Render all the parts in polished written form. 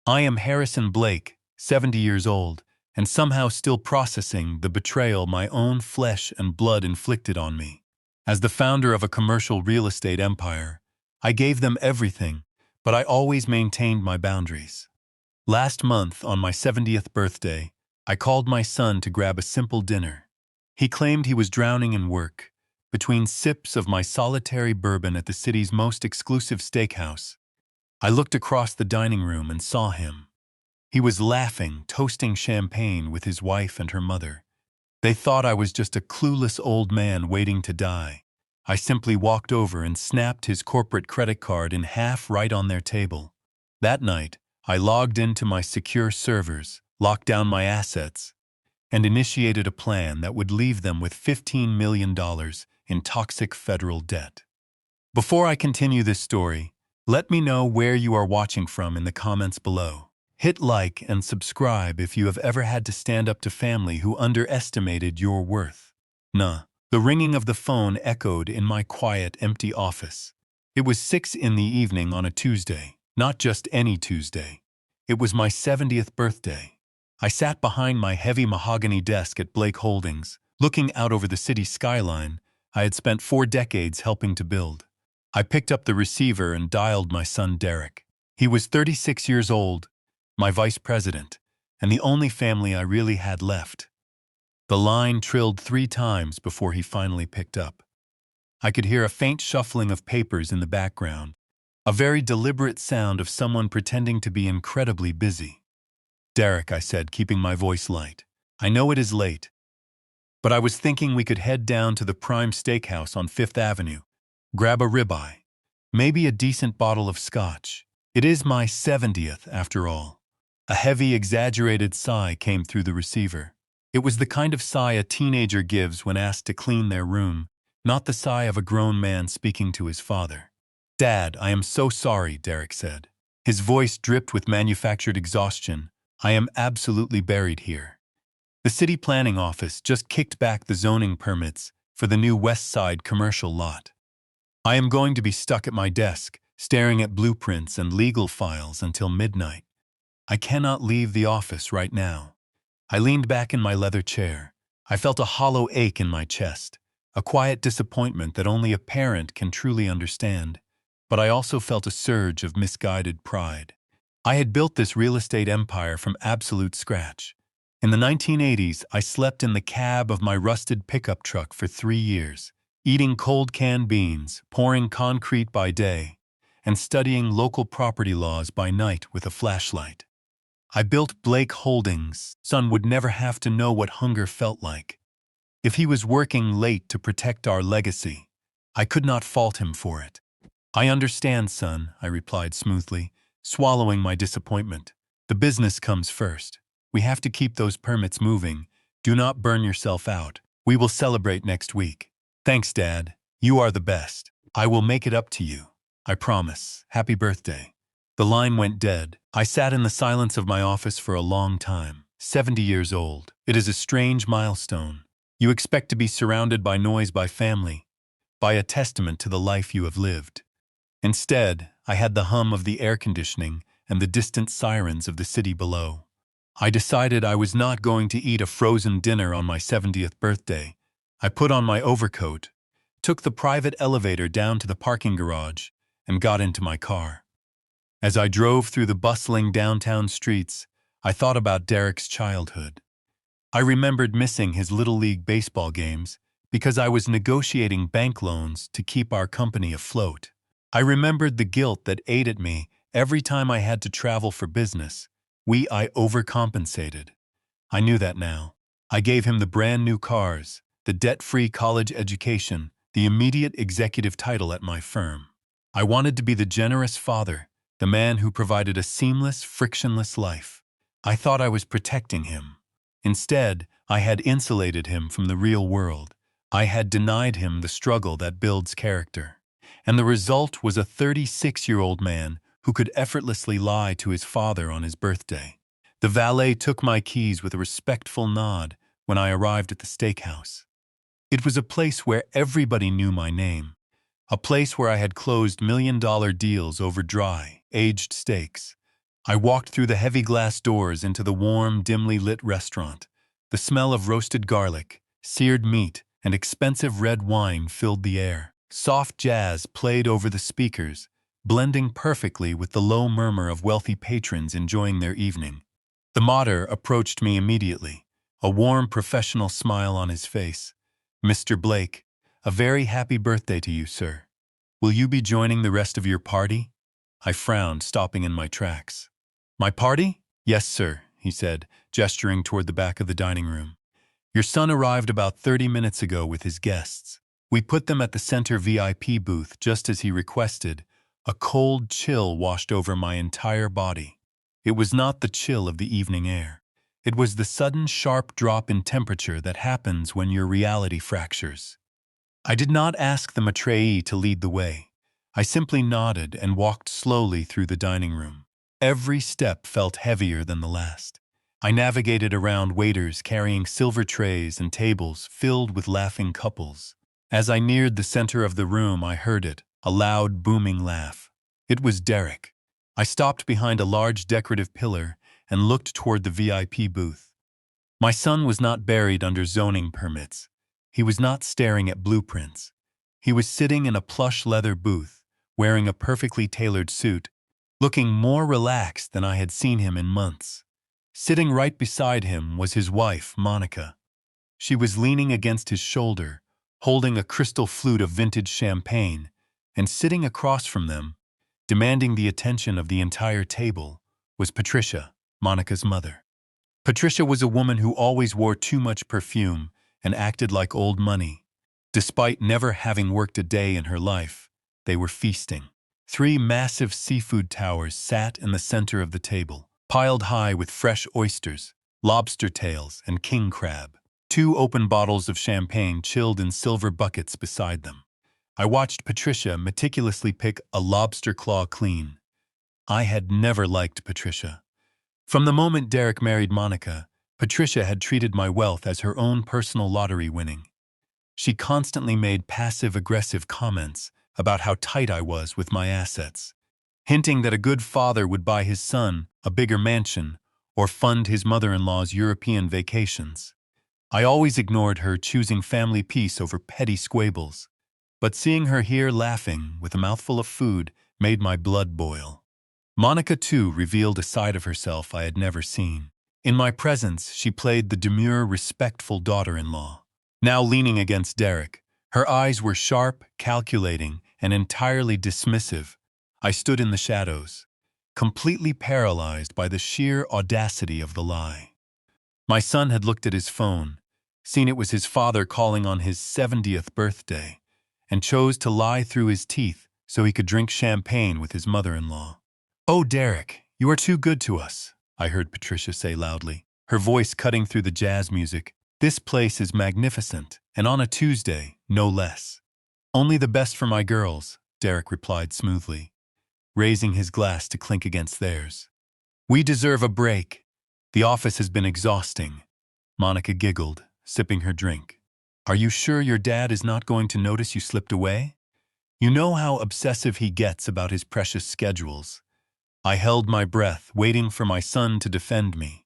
I am Harrison Blake, 70 years old, and somehow still processing the betrayal my own flesh and blood inflicted on me. As the founder of a commercial real estate empire, I gave them everything, but I always maintained my boundaries. Last month, on my 70th birthday, I called my son to grab a simple dinner. He claimed he was drowning in work. Between sips of my solitary bourbon at the city's most exclusive steakhouse, I looked across the dining room and saw him. He was laughing, toasting champagne with his wife and her mother. They thought I was just a clueless old man waiting to die. I simply walked over and snapped his corporate credit card in half right on their table. That night, I logged into my secure servers, locked down my assets, and initiated a plan that would leave them with $15 million in toxic federal debt. Before I continue this story, let me know where you are watching from in the comments below. Hit like and subscribe if you have ever had to stand up to family who underestimated your worth. The ringing of the phone echoed in my quiet, empty office. It was 6 in the evening on a Tuesday, not just any Tuesday. It was my 70th birthday. I sat behind my heavy mahogany desk at Blake Holdings, looking out over the city skyline I had spent 4 decades helping to build. I picked up the receiver and dialed my son Derek. He was 36 years old, my vice president, and the only family I really had left. The line trilled 3 times before he finally picked up. I could hear a faint shuffling of papers in the background, a very deliberate sound of someone pretending to be incredibly busy. "Derek," I said, keeping my voice light, "I know it is late, but I was thinking we could head down to the prime steakhouse on 5th Avenue. Grab a ribeye, maybe a decent bottle of scotch. It is my 70th, after all." A heavy, exaggerated sigh came through the receiver. It was the kind of sigh a teenager gives when asked to clean their room, not the sigh of a grown man speaking to his father. "Dad, I am so sorry," Derek said. His voice dripped with manufactured exhaustion. "I am absolutely buried here. The city planning office just kicked back the zoning permits for the new West Side commercial lot. I am going to be stuck at my desk, staring at blueprints and legal files until midnight. I cannot leave the office right now." I leaned back in my leather chair. I felt a hollow ache in my chest, a quiet disappointment that only a parent can truly understand. But I also felt a surge of misguided pride. I had built this real estate empire from absolute scratch. In the 1980s, I slept in the cab of my rusted pickup truck for 3 years, eating cold canned beans, pouring concrete by day, and studying local property laws by night with a flashlight. I built Blake Holdings. Son would never have to know what hunger felt like. If he was working late to protect our legacy, I could not fault him for it. "I understand, son," I replied smoothly, swallowing my disappointment. "The business comes first. We have to keep those permits moving. Do not burn yourself out. We will celebrate next week." "Thanks, Dad. You are the best. I will make it up to you. I promise. Happy birthday." The line went dead. I sat in the silence of my office for a long time. 70 years old. It is a strange milestone. You expect to be surrounded by noise, by family, by a testament to the life you have lived. Instead, I had the hum of the air conditioning and the distant sirens of the city below. I decided I was not going to eat a frozen dinner on my 70th birthday. I put on my overcoat, took the private elevator down to the parking garage, and got into my car. As I drove through the bustling downtown streets, I thought about Derek's childhood. I remembered missing his Little League baseball games because I was negotiating bank loans to keep our company afloat. I remembered the guilt that ate at me every time I had to travel for business. I overcompensated. I knew that now. I gave him the brand new cars, the debt-free college education, the immediate executive title at my firm. I wanted to be the generous father, the man who provided a seamless, frictionless life. I thought I was protecting him. Instead, I had insulated him from the real world. I had denied him the struggle that builds character. And the result was a 36-year-old man who could effortlessly lie to his father on his birthday. The valet took my keys with a respectful nod when I arrived at the steakhouse. It was a place where everybody knew my name. A place where I had closed million-dollar deals over dry, aged steaks. I walked through the heavy glass doors into the warm, dimly lit restaurant. The smell of roasted garlic, seared meat, and expensive red wine filled the air. Soft jazz played over the speakers, blending perfectly with the low murmur of wealthy patrons enjoying their evening. The mater approached me immediately, a warm professional smile on his face. "Mr. Blake, a very happy birthday to you, sir. Will you be joining the rest of your party?" I frowned, stopping in my tracks. "My party?" "Yes, sir," he said, gesturing toward the back of the dining room. "Your son arrived about 30 minutes ago with his guests. We put them at the center VIP booth just as he requested. A cold chill washed over my entire body. It was not the chill of the evening air. It was the sudden sharp drop in temperature that happens when your reality fractures. I did not ask the maîtresse to lead the way. I simply nodded and walked slowly through the dining room. Every step felt heavier than the last. I navigated around waiters carrying silver trays and tables filled with laughing couples. As I neared the center of the room, I heard it, a loud, booming laugh. It was Derek. I stopped behind a large decorative pillar and looked toward the VIP booth. My son was not buried under zoning permits. He was not staring at blueprints. He was sitting in a plush leather booth, wearing a perfectly tailored suit, looking more relaxed than I had seen him in months. Sitting right beside him was his wife, Monica. She was leaning against his shoulder, holding a crystal flute of vintage champagne, and sitting across from them, demanding the attention of the entire table, was Patricia, Monica's mother. Patricia was a woman who always wore too much perfume and acted like old money. Despite never having worked a day in her life, they were feasting. 3 massive seafood towers sat in the center of the table, piled high with fresh oysters, lobster tails, and king crab. 2 open bottles of champagne chilled in silver buckets beside them. I watched Patricia meticulously pick a lobster claw clean. I had never liked Patricia. From the moment Derek married Monica, Patricia had treated my wealth as her own personal lottery winning. She constantly made passive-aggressive comments about how tight I was with my assets, hinting that a good father would buy his son a bigger mansion or fund his mother-in-law's European vacations. I always ignored her, choosing family peace over petty squabbles. But seeing her here laughing with a mouthful of food made my blood boil. Monica, too, revealed a side of herself I had never seen. In my presence, she played the demure, respectful daughter-in-law. Now leaning against Derek, her eyes were sharp, calculating, and entirely dismissive. I stood in the shadows, completely paralyzed by the sheer audacity of the lie. My son had looked at his phone, seen it was his father calling on his 70th birthday, and chose to lie through his teeth so he could drink champagne with his mother-in-law. "Oh, Derek, you are too good to us," I heard Patricia say loudly, her voice cutting through the jazz music. "This place is magnificent, and on a Tuesday, no less." "Only the best for my girls," Derek replied smoothly, raising his glass to clink against theirs. "We deserve a break. The office has been exhausting." Monica giggled, sipping her drink. "Are you sure your dad is not going to notice you slipped away? You know how obsessive he gets about his precious schedules." I held my breath, waiting for my son to defend me,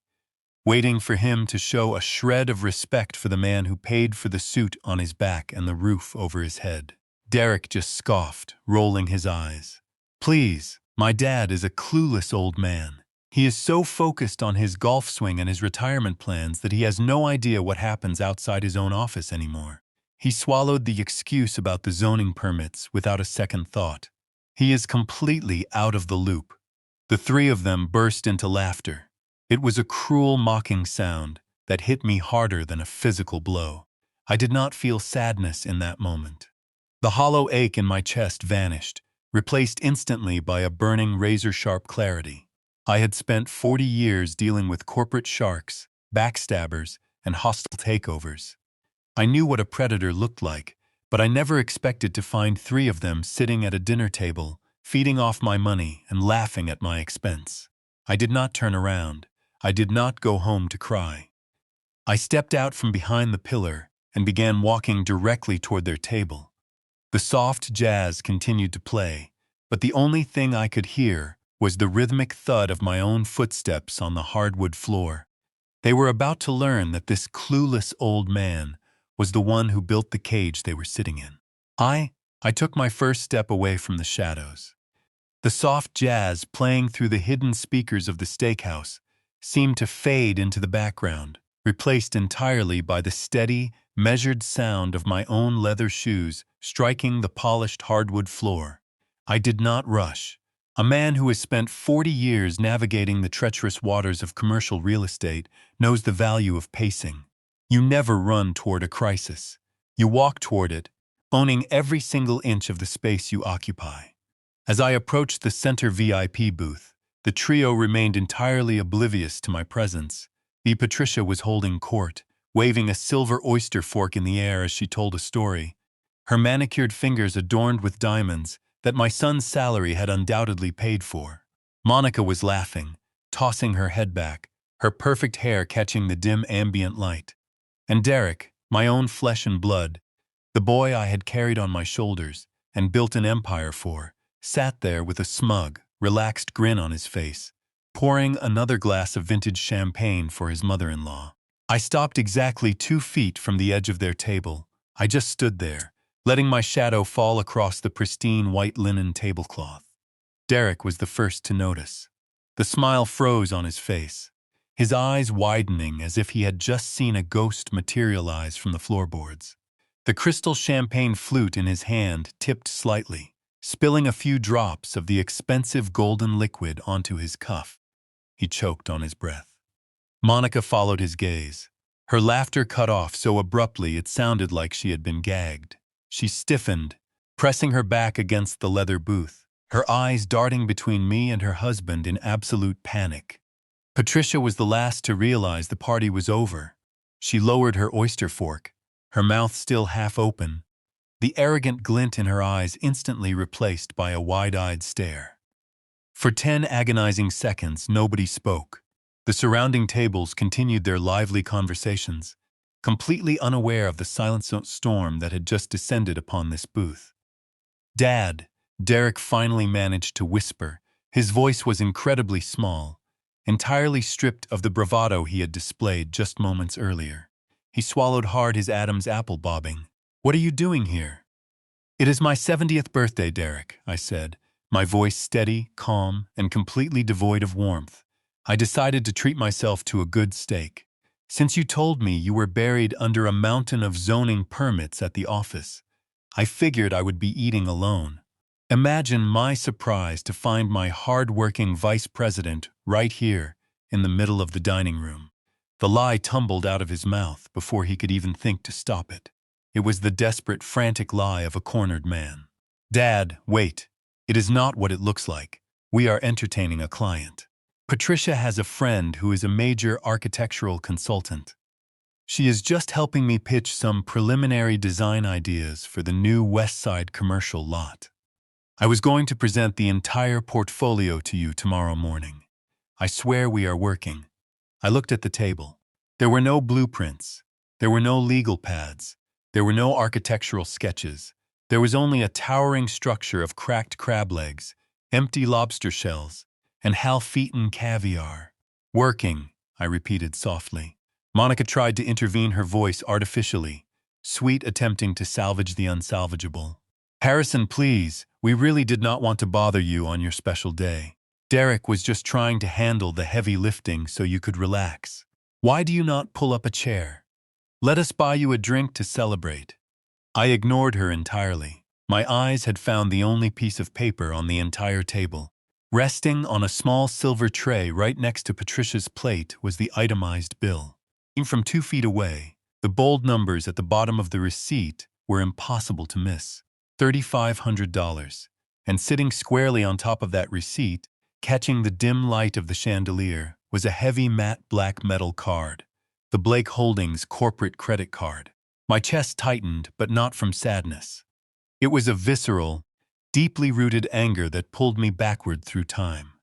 waiting for him to show a shred of respect for the man who paid for the suit on his back and the roof over his head. Derek just scoffed, rolling his eyes. "Please, my dad is a clueless old man. He is so focused on his golf swing and his retirement plans that he has no idea what happens outside his own office anymore." He swallowed the excuse about the zoning permits without a second thought. "He is completely out of the loop." The 3 of them burst into laughter. It was a cruel, mocking sound that hit me harder than a physical blow. I did not feel sadness in that moment. The hollow ache in my chest vanished, replaced instantly by a burning, razor-sharp clarity. I had spent 40 years dealing with corporate sharks, backstabbers, and hostile takeovers. I knew what a predator looked like, but I never expected to find 3 of them sitting at a dinner table, feeding off my money and laughing at my expense. I did not turn around. I did not go home to cry. I stepped out from behind the pillar and began walking directly toward their table. The soft jazz continued to play, but the only thing I could hear was the rhythmic thud of my own footsteps on the hardwood floor. They were about to learn that this clueless old man was the one who built the cage they were sitting in. I took my first step away from the shadows. The soft jazz playing through the hidden speakers of the steakhouse seemed to fade into the background, replaced entirely by the steady, measured sound of my own leather shoes striking the polished hardwood floor. I did not rush. A man who has spent 40 years navigating the treacherous waters of commercial real estate knows the value of pacing. You never run toward a crisis. You walk toward it, owning every single inch of the space you occupy. As I approached the center VIP booth, the trio remained entirely oblivious to my presence. Patricia was holding court, waving a silver oyster fork in the air as she told a story, her manicured fingers adorned with diamonds that my son's salary had undoubtedly paid for. Monica was laughing, tossing her head back, her perfect hair catching the dim ambient light. And Derek, my own flesh and blood, the boy I had carried on my shoulders and built an empire for, sat there with a smug, relaxed grin on his face, pouring another glass of vintage champagne for his mother-in-law. I stopped exactly 2 feet from the edge of their table. I just stood there, letting my shadow fall across the pristine white linen tablecloth. Derek was the first to notice. The smile froze on his face, his eyes widening as if he had just seen a ghost materialize from the floorboards. The crystal champagne flute in his hand tipped slightly, spilling a few drops of the expensive golden liquid onto his cuff. He choked on his breath. Monica followed his gaze. Her laughter cut off so abruptly it sounded like she had been gagged. She stiffened, pressing her back against the leather booth, her eyes darting between me and her husband in absolute panic. Patricia was the last to realize the party was over. She lowered her oyster fork, her mouth still half open, the arrogant glint in her eyes instantly replaced by a wide-eyed stare. For 10 agonizing seconds, nobody spoke. The surrounding tables continued their lively conversations, completely unaware of the silent storm that had just descended upon this booth. "Dad," Derek finally managed to whisper. His voice was incredibly small, entirely stripped of the bravado he had displayed just moments earlier. He swallowed hard, his Adam's apple bobbing. "What are you doing here?" "It is my 70th birthday, Derek," I said, my voice steady, calm, and completely devoid of warmth. "I decided to treat myself to a good steak. Since you told me you were buried under a mountain of zoning permits at the office, I figured I would be eating alone." Imagine my surprise to find my hard-working vice president right here in the middle of the dining room. The lie tumbled out of his mouth before he could even think to stop it. It was the desperate, frantic lie of a cornered man. "Dad, wait. It is not what it looks like. We are entertaining a client. Patricia has a friend who is a major architectural consultant. She is just helping me pitch some preliminary design ideas for the new West Side commercial lot. I was going to present the entire portfolio to you tomorrow morning. I swear we are working." I looked at the table. There were no blueprints. There were no legal pads. There were no architectural sketches. There was only a towering structure of cracked crab legs, empty lobster shells, and half-eaten caviar. "Working," I repeated softly. Monica tried to intervene, her voice artificially, sweet, attempting to salvage the unsalvageable. "Harrison, please, we really did not want to bother you on your special day. Derek was just trying to handle the heavy lifting so you could relax. Why do you not pull up a chair? Let us buy you a drink to celebrate." I ignored her entirely. My eyes had found the only piece of paper on the entire table. Resting on a small silver tray right next to Patricia's plate was the itemized bill. From 2 feet away, the bold numbers at the bottom of the receipt were impossible to miss. $3,500. And sitting squarely on top of that receipt, catching the dim light of the chandelier, was a heavy matte black metal card. The Blake Holdings corporate credit card. My chest tightened, but not from sadness. It was a visceral, deeply rooted anger that pulled me backward through time.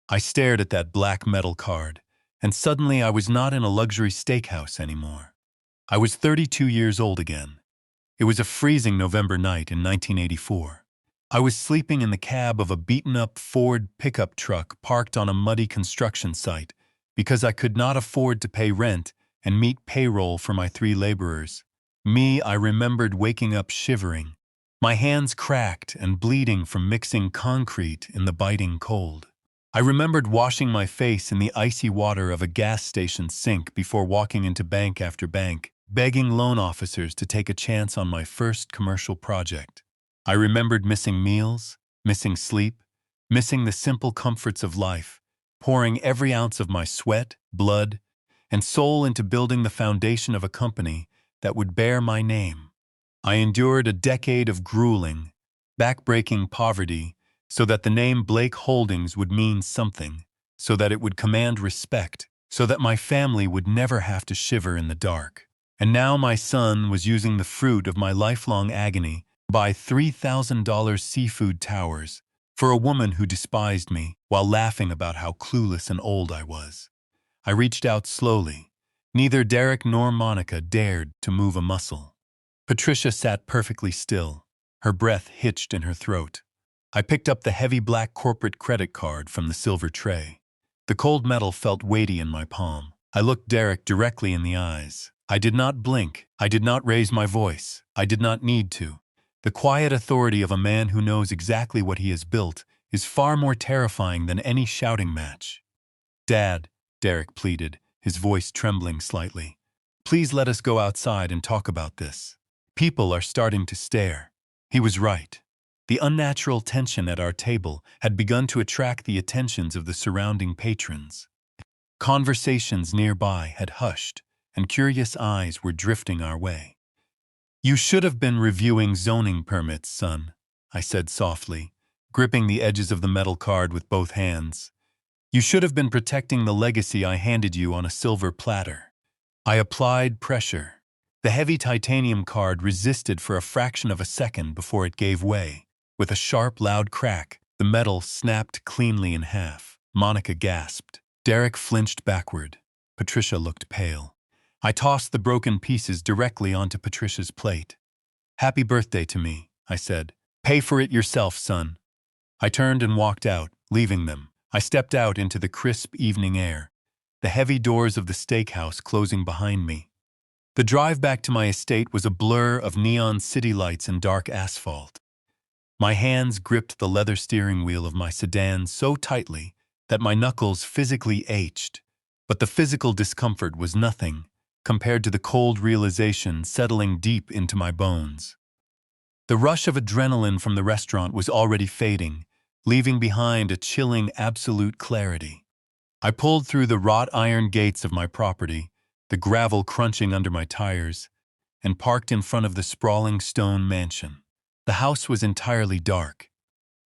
I stared at that black metal card, and suddenly I was not in a luxury steakhouse anymore. I was 32 years old again. It was a freezing November night in 1984. I was sleeping in the cab of a beaten-up Ford pickup truck parked on a muddy construction site because I could not afford to pay rent and meet payroll for my 3 laborers. I remembered waking up shivering, my hands cracked and bleeding from mixing concrete in the biting cold. I remembered washing my face in the icy water of a gas station sink before walking into bank after bank, begging loan officers to take a chance on my first commercial project. I remembered missing meals, missing sleep, missing the simple comforts of life, pouring every ounce of my sweat, blood, and soul into building the foundation of a company that would bear my name. I endured a decade of grueling, back-breaking poverty so that the name Blake Holdings would mean something, so that it would command respect, so that my family would never have to shiver in the dark. And now my son was using the fruit of my lifelong agony to buy $3,000 seafood towers for a woman who despised me while laughing about how clueless and old I was. I reached out slowly. Neither Derek nor Monica dared to move a muscle. Patricia sat perfectly still, her breath hitched in her throat. I picked up the heavy black corporate credit card from the silver tray. The cold metal felt weighty in my palm. I looked Derek directly in the eyes. I did not blink. I did not raise my voice. I did not need to. The quiet authority of a man who knows exactly what he has built is far more terrifying than any shouting match. "Dad," Derek pleaded, his voice trembling slightly, "please let us go outside and talk about this. People are starting to stare." He was right. The unnatural tension at our table had begun to attract the attentions of the surrounding patrons. Conversations nearby had hushed, and curious eyes were drifting our way. "You should have been reviewing zoning permits, son," I said softly, gripping the edges of the metal card with both hands. "You should have been protecting the legacy I handed you on a silver platter." I applied pressure. The heavy titanium card resisted for a fraction of a second before it gave way. With a sharp, loud crack, the metal snapped cleanly in half. Monica gasped. Derek flinched backward. Patricia looked pale. I tossed the broken pieces directly onto Patricia's plate. "Happy birthday to me," I said. "Pay for it yourself, son." I turned and walked out, leaving them. I stepped out into the crisp evening air, the heavy doors of the steakhouse closing behind me. The drive back to my estate was a blur of neon city lights and dark asphalt. My hands gripped the leather steering wheel of my sedan so tightly that my knuckles physically ached, but the physical discomfort was nothing compared to the cold realization settling deep into my bones. The rush of adrenaline from the restaurant was already fading, leaving behind a chilling absolute clarity. I pulled through the wrought iron gates of my property, the gravel crunching under my tires, and parked in front of the sprawling stone mansion. The house was entirely dark.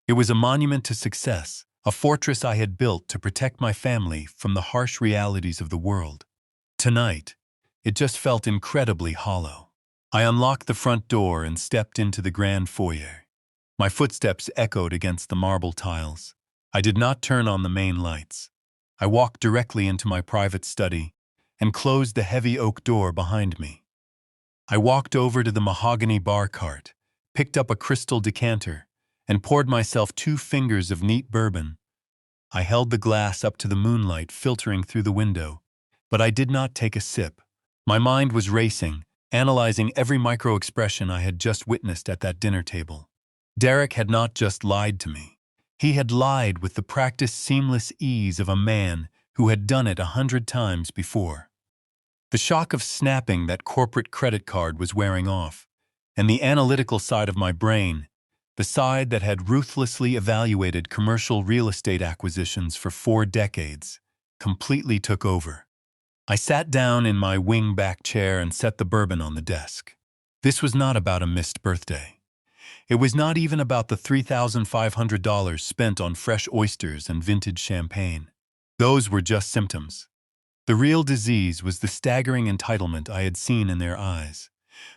It was a monument to success, a fortress I had built to protect my family from the harsh realities of the world. Tonight, it just felt incredibly hollow. I unlocked the front door and stepped into the grand foyer. My footsteps echoed against the marble tiles. I did not turn on the main lights. I walked directly into my private study and closed the heavy oak door behind me. I walked over to the mahogany bar cart, picked up a crystal decanter, and poured myself 2 fingers of neat bourbon. I held the glass up to the moonlight filtering through the window, but I did not take a sip. My mind was racing, analyzing every micro-expression I had just witnessed at that dinner table. Derek had not just lied to me. He had lied with the practiced seamless ease of a man who had done it 100 times before. The shock of snapping that corporate credit card was wearing off, and the analytical side of my brain, the side that had ruthlessly evaluated commercial real estate acquisitions for 4 decades, completely took over. I sat down in my wing-back chair and set the bourbon on the desk. This was not about a missed birthday. It was not even about the $3,500 spent on fresh oysters and vintage champagne. Those were just symptoms. The real disease was the staggering entitlement I had seen in their eyes.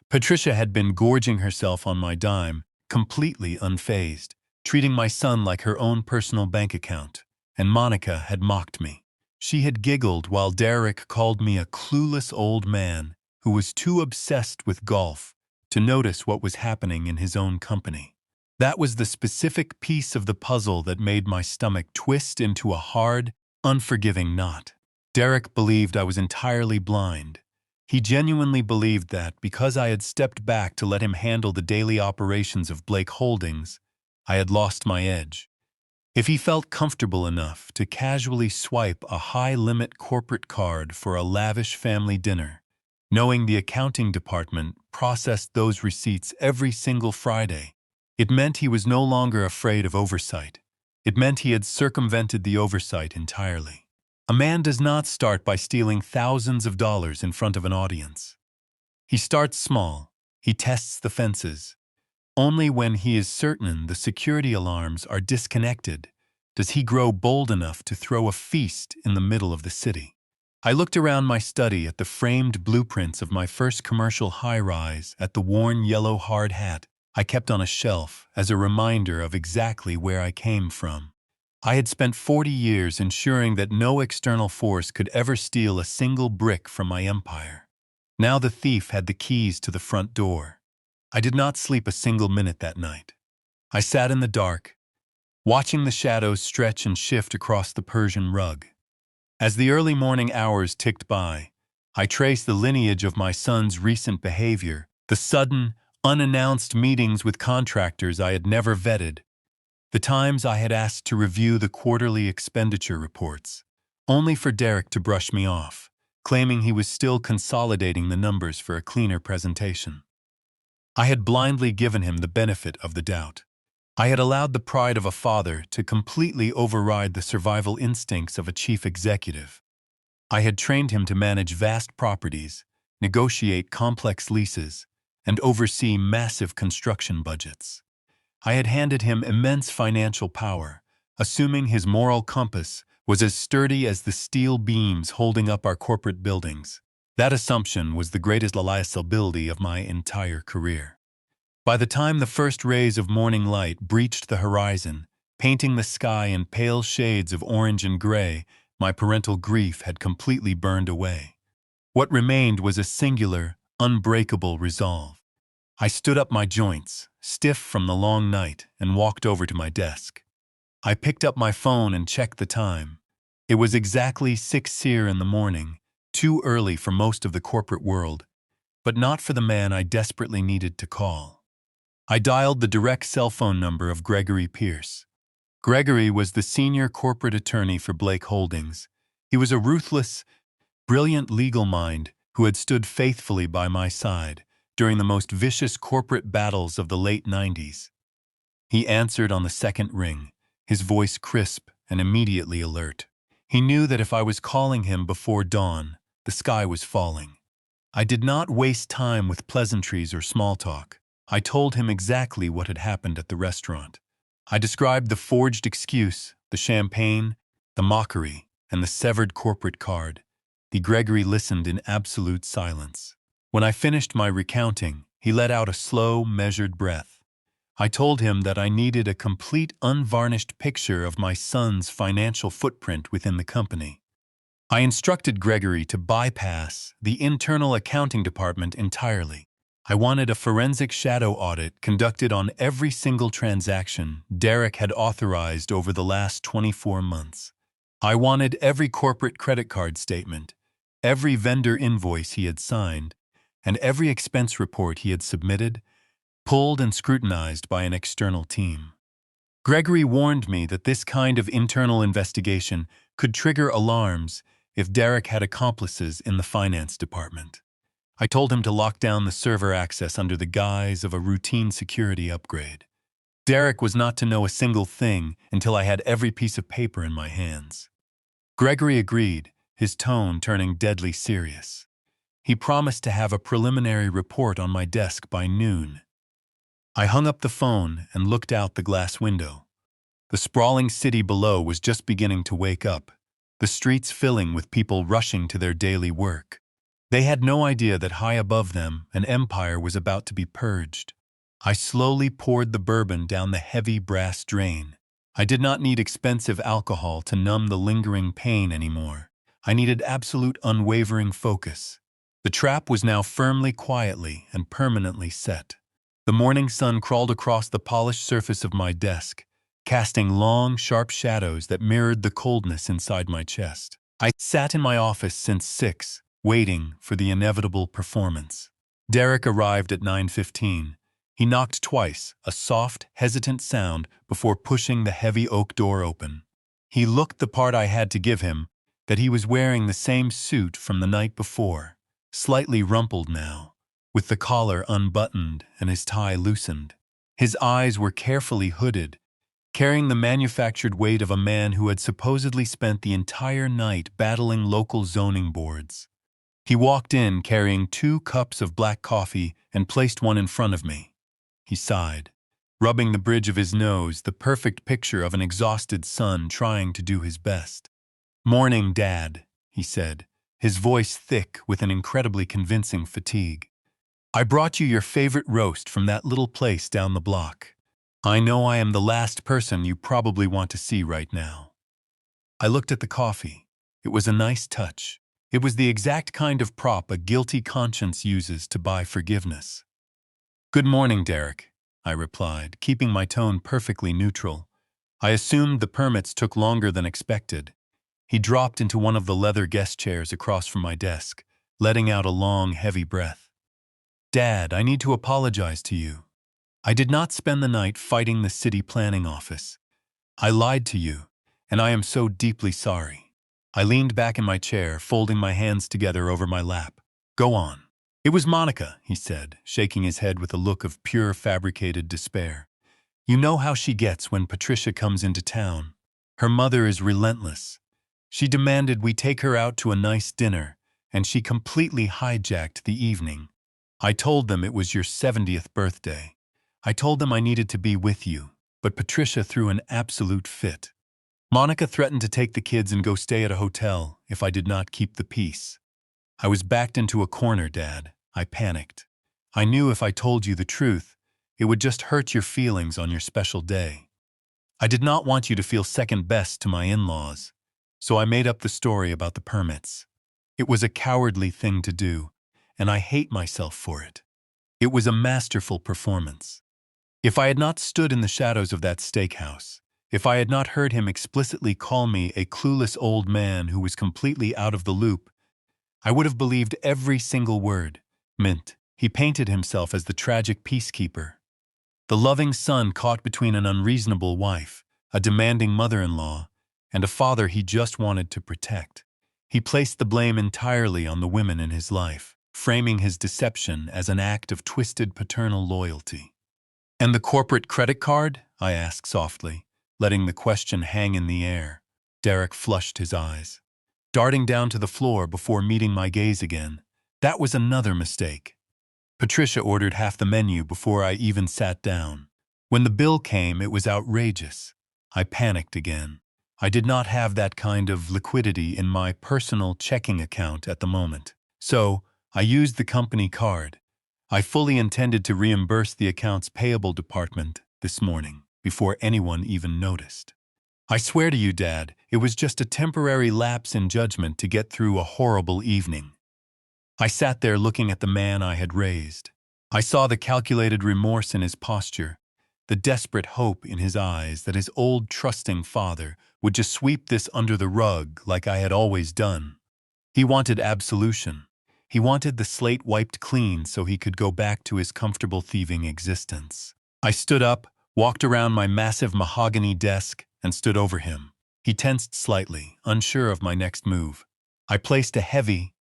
Patricia had been gorging herself on my dime, completely unfazed, treating my son like her own personal bank account. And Monica had mocked me. She had giggled while Derek called me a clueless old man who was too obsessed with golf to notice what was happening in his own company. That was the specific piece of the puzzle that made my stomach twist into a hard, unforgiving knot. Derek believed I was entirely blind. He genuinely believed that, because I had stepped back to let him handle the daily operations of Blake Holdings, I had lost my edge. If he felt comfortable enough to casually swipe a high-limit corporate card for a lavish family dinner, knowing the accounting department processed those receipts every single Friday, it meant he was no longer afraid of oversight. It meant he had circumvented the oversight entirely. A man does not start by stealing thousands of dollars in front of an audience. He starts small. He tests the fences. Only when he is certain the security alarms are disconnected does he grow bold enough to throw a feast in the middle of the city. I looked around my study at the framed blueprints of my first commercial high-rise, at the worn yellow hard hat I kept on a shelf as a reminder of exactly where I came from. I had spent 40 years ensuring that no external force could ever steal a single brick from my empire. Now the thief had the keys to the front door. I did not sleep a single minute that night. I sat in the dark, watching the shadows stretch and shift across the Persian rug. As the early morning hours ticked by, I traced the lineage of my son's recent behavior, the sudden, unannounced meetings with contractors I had never vetted, the times I had asked to review the quarterly expenditure reports, only for Derek to brush me off, claiming he was still consolidating the numbers for a cleaner presentation. I had blindly given him the benefit of the doubt. I had allowed the pride of a father to completely override the survival instincts of a chief executive. I had trained him to manage vast properties, negotiate complex leases, and oversee massive construction budgets. I had handed him immense financial power, assuming his moral compass was as sturdy as the steel beams holding up our corporate buildings. That assumption was the greatest liability of my entire career. By the time the first rays of morning light breached the horizon, painting the sky in pale shades of orange and gray, my parental grief had completely burned away. What remained was a singular, unbreakable resolve. I stood up my joints, stiff from the long night, and walked over to my desk. I picked up my phone and checked the time. It was exactly 6 in the morning, too early for most of the corporate world, but not for the man I desperately needed to call. I dialed the direct cell phone number of Gregory Pierce. Gregory was the senior corporate attorney for Blake Holdings. He was a ruthless, brilliant legal mind who had stood faithfully by my side during the most vicious corporate battles of the late 90s. He answered on the second ring, his voice crisp and immediately alert. He knew that if I was calling him before dawn, the sky was falling. I did not waste time with pleasantries or small talk. I told him exactly what had happened at the restaurant. I described the forged excuse, the champagne, the mockery, and the severed corporate card. The Gregory listened in absolute silence. When I finished my recounting, he let out a slow, measured breath. I told him that I needed a complete, unvarnished picture of my son's financial footprint within the company. I instructed Gregory to bypass the internal accounting department entirely. I wanted a forensic shadow audit conducted on every single transaction Derek had authorized over the last 24 months. I wanted every corporate credit card statement, every vendor invoice he had signed, and every expense report he had submitted, pulled and scrutinized by an external team. Gregory warned me that this kind of internal investigation could trigger alarms if Derek had accomplices in the finance department. I told him to lock down the server access under the guise of a routine security upgrade. Derek was not to know a single thing until I had every piece of paper in my hands. Gregory agreed, his tone turning deadly serious. He promised to have a preliminary report on my desk by noon. I hung up the phone and looked out the glass window. The sprawling city below was just beginning to wake up, the streets filling with people rushing to their daily work. They had no idea that high above them, an empire was about to be purged. I slowly poured the bourbon down the heavy brass drain. I did not need expensive alcohol to numb the lingering pain anymore. I needed absolute unwavering focus. The trap was now firmly, quietly, and permanently set. The morning sun crawled across the polished surface of my desk, casting long, sharp shadows that mirrored the coldness inside my chest. I sat in my office since 6, waiting for the inevitable performance. Derek arrived at 9:15. He knocked twice, a soft, hesitant sound before pushing the heavy oak door open. He looked the part I had to give him, that he was wearing the same suit from the night before, slightly rumpled now, with the collar unbuttoned and his tie loosened. His eyes were carefully hooded, carrying the manufactured weight of a man who had supposedly spent the entire night battling local zoning boards. He walked in carrying 2 cups of black coffee and placed one in front of me. He sighed, rubbing the bridge of his nose, the perfect picture of an exhausted son trying to do his best. "Morning, Dad," he said, his voice thick with an incredibly convincing fatigue. "I brought you your favorite roast from that little place down the block. I know I am the last person you probably want to see right now." I looked at the coffee. It was a nice touch. It was the exact kind of prop a guilty conscience uses to buy forgiveness. "Good morning, Derek," I replied, keeping my tone perfectly neutral. I assumed the permits took longer than expected. He dropped into one of the leather guest chairs across from my desk, letting out a long, heavy breath. "Dad, I need to apologize to you. I did not spend the night fighting the city planning office. I lied to you, and I am so deeply sorry." I leaned back in my chair, folding my hands together over my lap. "Go on." "It was Monica," he said, shaking his head with a look of pure fabricated despair. "You know how she gets when Patricia comes into town. Her mother is relentless. She demanded we take her out to a nice dinner, and she completely hijacked the evening. I told them it was your 70th birthday. I told them I needed to be with you, but Patricia threw an absolute fit. Monica threatened to take the kids and go stay at a hotel if I did not keep the peace. I was backed into a corner, Dad. I panicked. I knew if I told you the truth, it would just hurt your feelings on your special day. I did not want you to feel second best to my in-laws, so I made up the story about the permits. It was a cowardly thing to do, and I hate myself for it. It was a masterful performance. If I had not stood in the shadows of that steakhouse, if I had not heard him explicitly call me a clueless old man who was completely out of the loop, I would have believed every single word. Mint. He painted himself as the tragic peacekeeper, the loving son caught between an unreasonable wife, a demanding mother-in-law, and a father he just wanted to protect. He placed the blame entirely on the women in his life, framing his deception as an act of twisted paternal loyalty. "And the corporate credit card?" I asked softly, letting the question hang in the air. Derek flushed his eyes, darting down to the floor before meeting my gaze again. "That was another mistake. Patricia ordered half the menu before I even sat down. When the bill came, it was outrageous. I panicked again. I did not have that kind of liquidity in my personal checking account at the moment. So, I used the company card. I fully intended to reimburse the accounts payable department this morning, before anyone even noticed. I swear to you, Dad, it was just a temporary lapse in judgment to get through a horrible evening." I sat there looking at the man I had raised. I saw the calculated remorse in his posture, the desperate hope in his eyes that his old trusting father would just sweep this under the rug like I had always done. He wanted absolution. He wanted the slate wiped clean so he could go back to his comfortable thieving existence. I stood up, walked around my massive mahogany desk, and stood over him. He tensed slightly, unsure of my next move. I placed a heavy,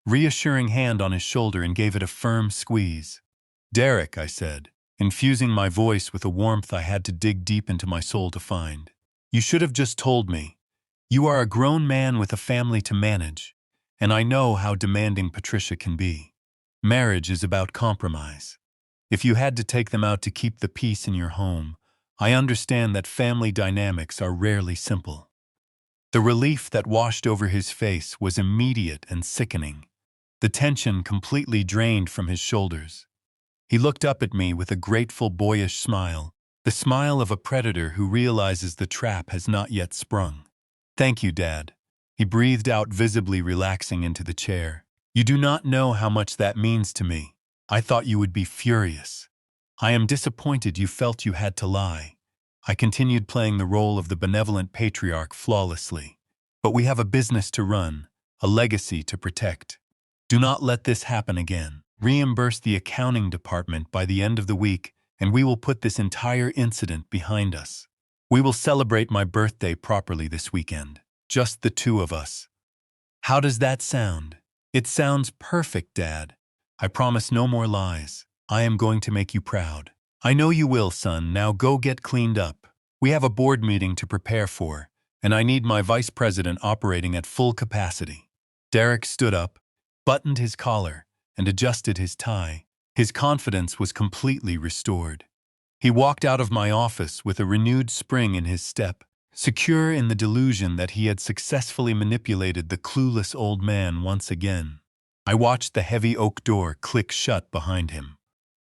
reassuring hand on his shoulder and gave it a firm squeeze. "Derek," I said, infusing my voice with a warmth I had to dig deep into my soul to find. "You should have just told me. You are a grown man with a family to manage, and I know how demanding Patricia can be. Marriage is about compromise. If you had to take them out to keep the peace in your home, I understand that family dynamics are rarely simple." The relief that washed over his face was immediate and sickening. The tension completely drained from his shoulders. He looked up at me with a grateful, boyish smile, the smile of a predator who realizes the trap has not yet sprung. "Thank you, Dad." He breathed out, visibly relaxing into the chair. "You do not know how much that means to me. I thought you would be furious." I am disappointed you felt you had to lie. I continued playing the role of the benevolent patriarch flawlessly. But we have a business to run, a legacy to protect. Do not let this happen again. Reimburse the accounting department by the end of the week, and we will put this entire incident behind us. We will celebrate my birthday properly this weekend. Just the two of us. How does that sound? It sounds perfect, Dad. I promise no more lies. I am going to make you proud. I know you will, son. Now go get cleaned up. We have a board meeting to prepare for, and I need my vice president operating at full capacity. Derek stood up, buttoned his collar, and adjusted his tie. His confidence was completely restored. He walked out of my office with a renewed spring in his step, secure in the delusion that he had successfully manipulated the clueless old man once again. I watched the heavy oak door click shut behind him.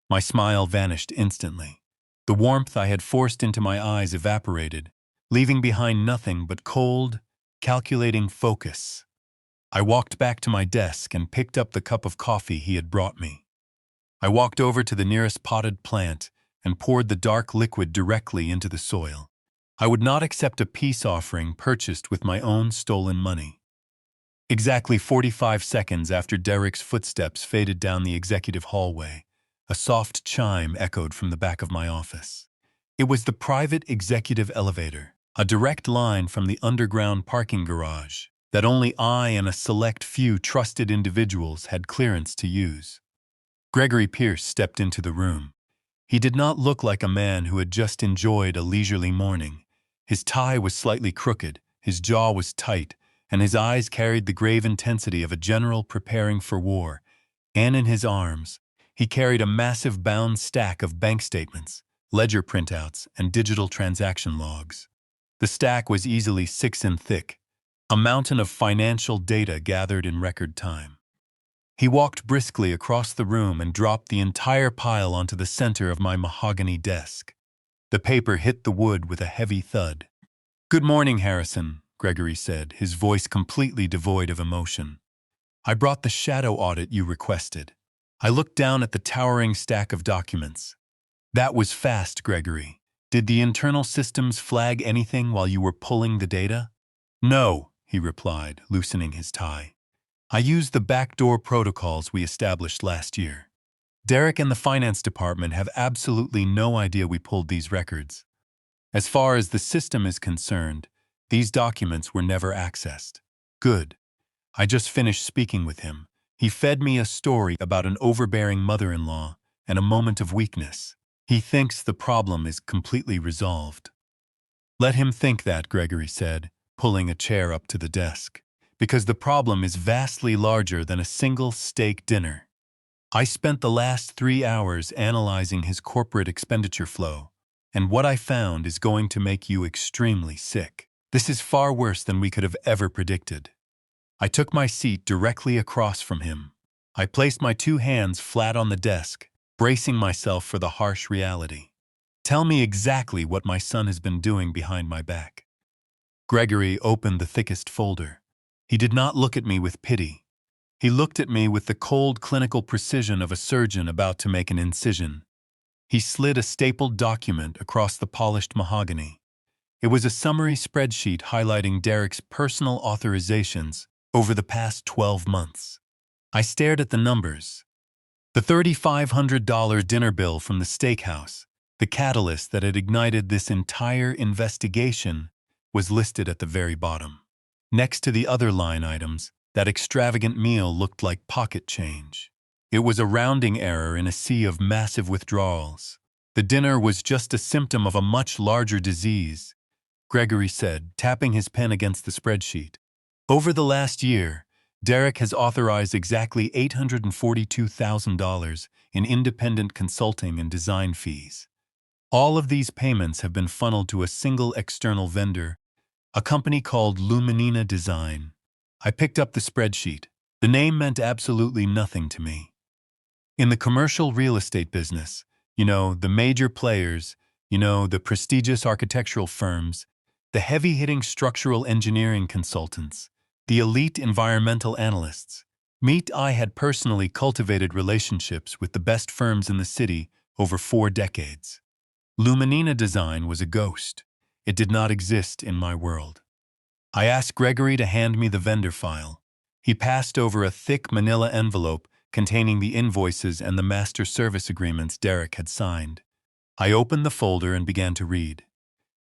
My smile vanished instantly. The warmth I had forced into my eyes evaporated, leaving behind nothing but cold, calculating focus. I walked back to my desk and picked up the cup of coffee he had brought me. I walked over to the nearest potted plant and poured the dark liquid directly into the soil. I would not accept a peace offering purchased with my own stolen money. Exactly 45 seconds after Derek's footsteps faded down the executive hallway, a soft chime echoed from the back of my office. It was the private executive elevator, a direct line from the underground parking garage that only I and a select few trusted individuals had clearance to use. Gregory Pierce stepped into the room. He did not look like a man who had just enjoyed a leisurely morning. His tie was slightly crooked, his jaw was tight, and his eyes carried the grave intensity of a general preparing for war. And in his arms, he carried a massive bound stack of bank statements, ledger printouts, and digital transaction logs. The stack was easily 6 in thick, a mountain of financial data gathered in record time. He walked briskly across the room and dropped the entire pile onto the center of my mahogany desk. The paper hit the wood with a heavy thud. "Good morning, Harrison," Gregory said, his voice completely devoid of emotion. "I brought the shadow audit you requested." I looked down at the towering stack of documents. "That was fast, Gregory. Did the internal systems flag anything while you were pulling the data?" "No," he replied, loosening his tie. "I used the backdoor protocols we established last year. Derek and the finance department have absolutely no idea we pulled these records. As far as the system is concerned, these documents were never accessed." "Good. I just finished speaking with him. He fed me a story about an overbearing mother-in-law and a moment of weakness. He thinks the problem is completely resolved." "Let him think that," Gregory said, pulling a chair up to the desk, "because the problem is vastly larger than a single steak dinner. I spent the last 3 hours analyzing his corporate expenditure flow, and what I found is going to make you extremely sick. This is far worse than we could have ever predicted." I took my seat directly across from him. I placed my 2 hands flat on the desk, bracing myself for the harsh reality. "Tell me exactly what my son has been doing behind my back." Gregory opened the thickest folder. He did not look at me with pity. He looked at me with the cold clinical precision of a surgeon about to make an incision. He slid a stapled document across the polished mahogany. It was a summary spreadsheet highlighting Derek's personal authorizations over the past 12 months. I stared at the numbers. The $3,500 dinner bill from the steakhouse, the catalyst that had ignited this entire investigation, was listed at the very bottom. Next to the other line items, that extravagant meal looked like pocket change. It was a rounding error in a sea of massive withdrawals. The dinner was just a symptom of a much larger disease, Gregory said, tapping his pen against the spreadsheet. Over the last year, Derek has authorized exactly $842,000 in independent consulting and design fees. All of these payments have been funneled to a single external vendor, a company called Luminina Design. I picked up the spreadsheet. The name meant absolutely nothing to me. In the commercial real estate business, the major players, the prestigious architectural firms, the heavy-hitting structural engineering consultants, the elite environmental analysts. I had personally cultivated relationships with the best firms in the city over 4 decades. Luminina Design was a ghost. It did not exist in my world. I asked Gregory to hand me the vendor file. He passed over a thick manila envelope containing the invoices and the master service agreements Derek had signed. I opened the folder and began to read.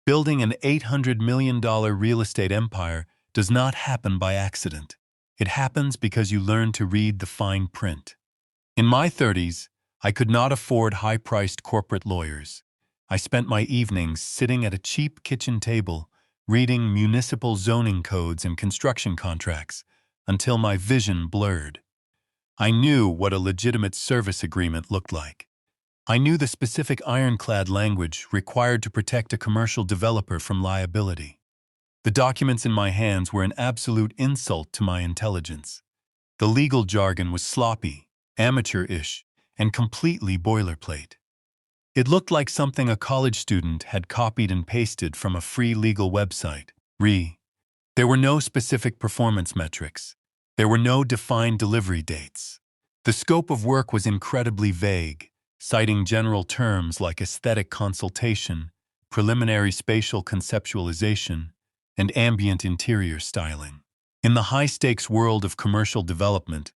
Building an $800 million real estate empire does not happen by accident. It happens because you learn to read the fine print. In my 30s, I could not afford high-priced corporate lawyers. I spent my evenings sitting at a cheap kitchen table, reading municipal zoning codes and construction contracts, until my vision blurred. I knew what a legitimate service agreement looked like. I knew the specific ironclad language required to protect a commercial developer from liability. The documents in my hands were an absolute insult to my intelligence. The legal jargon was sloppy, amateur-ish, and completely boilerplate. It looked like something a college student had copied and pasted from a free legal website. There were no specific performance metrics. There were no defined delivery dates. The scope of work was incredibly vague, citing general terms like aesthetic consultation, preliminary spatial conceptualization, and ambient interior styling. In the high-stakes world of commercial development,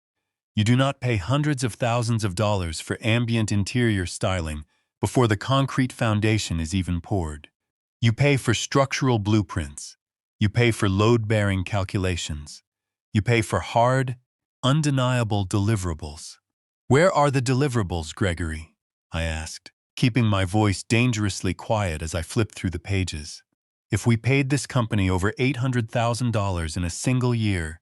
you do not pay hundreds of thousands of dollars for ambient interior styling before the concrete foundation is even poured. You pay for structural blueprints. You pay for load-bearing calculations. You pay for hard, undeniable deliverables. "Where are the deliverables, Gregory?" I asked, keeping my voice dangerously quiet as I flipped through the pages. If we paid this company over $800,000 in a single year,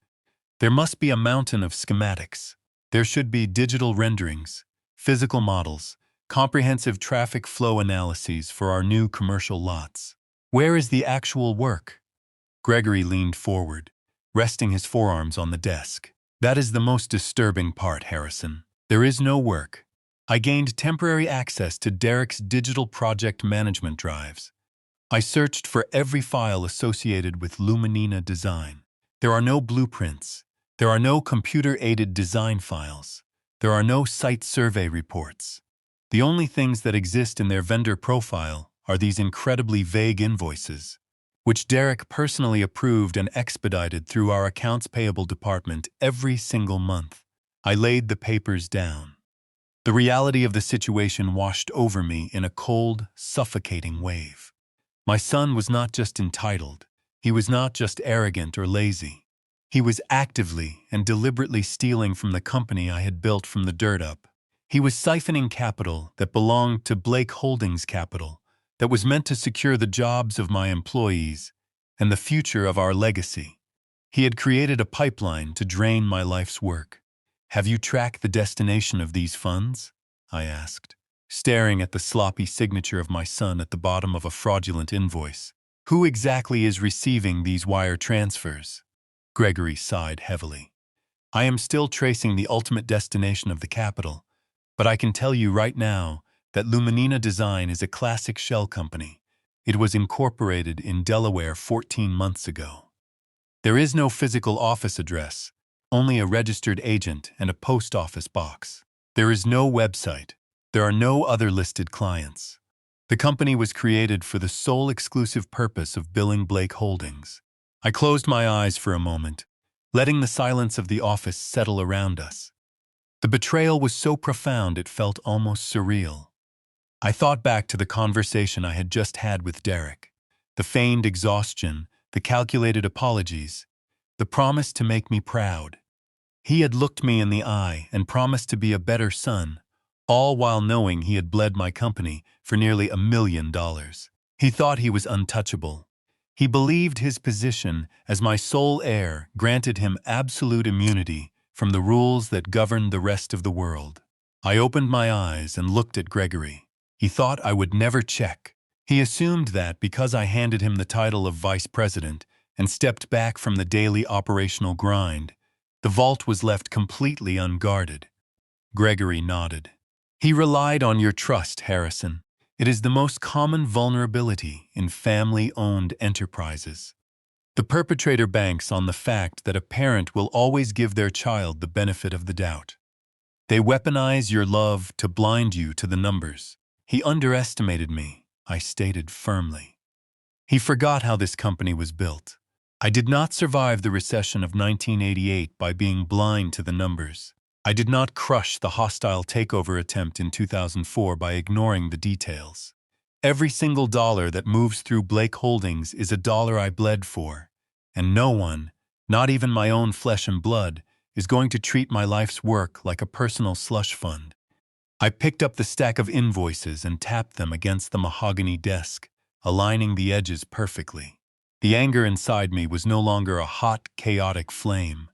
there must be a mountain of schematics. There should be digital renderings, physical models, comprehensive traffic flow analyses for our new commercial lots. Where is the actual work? Gregory leaned forward, resting his forearms on the desk. That is the most disturbing part, Harrison. There is no work. I gained temporary access to Derek's digital project management drives. I searched for every file associated with Luminina Design. There are no blueprints. There are no computer-aided design files. There are no site survey reports. The only things that exist in their vendor profile are these incredibly vague invoices, which Derek personally approved and expedited through our accounts payable department every single month. I laid the papers down. The reality of the situation washed over me in a cold, suffocating wave. My son was not just entitled. He was not just arrogant or lazy. He was actively and deliberately stealing from the company I had built from the dirt up. He was siphoning capital that belonged to Blake Holdings Capital, that was meant to secure the jobs of my employees and the future of our legacy. He had created a pipeline to drain my life's work. "Have you tracked the destination of these funds?" I asked, staring at the sloppy signature of my son at the bottom of a fraudulent invoice. "Who exactly is receiving these wire transfers?" Gregory sighed heavily. "I am still tracing the ultimate destination of the capital, but I can tell you right now that Luminina Design is a classic shell company. It was incorporated in Delaware 14 months ago. There is no physical office address, only a registered agent and a post office box. There is no website. There are no other listed clients. The company was created for the sole exclusive purpose of billing Blake Holdings." I closed my eyes for a moment, letting the silence of the office settle around us. The betrayal was so profound it felt almost surreal. I thought back to the conversation I had just had with Derek, the feigned exhaustion, the calculated apologies, the promise to make me proud. He had looked me in the eye and promised to be a better son, all while knowing he had bled my company for nearly $1 million. He thought he was untouchable. He believed his position as my sole heir granted him absolute immunity from the rules that governed the rest of the world. I opened my eyes and looked at Gregory. He thought I would never check. He assumed that because I handed him the title of vice president and stepped back from the daily operational grind, the vault was left completely unguarded. Gregory nodded. "He relied on your trust, Harrison. It is the most common vulnerability in family-owned enterprises. The perpetrator banks on the fact that a parent will always give their child the benefit of the doubt. They weaponize your love to blind you to the numbers. He underestimated me, I stated firmly. He forgot how this company was built. I did not survive the recession of 1988 by being blind to the numbers. I did not crush the hostile takeover attempt in 2004 by ignoring the details. Every single dollar that moves through Blake Holdings is a dollar I bled for, and no one, not even my own flesh and blood, is going to treat my life's work like a personal slush fund. I picked up the stack of invoices and tapped them against the mahogany desk, aligning the edges perfectly. The anger inside me was no longer a hot, chaotic flame.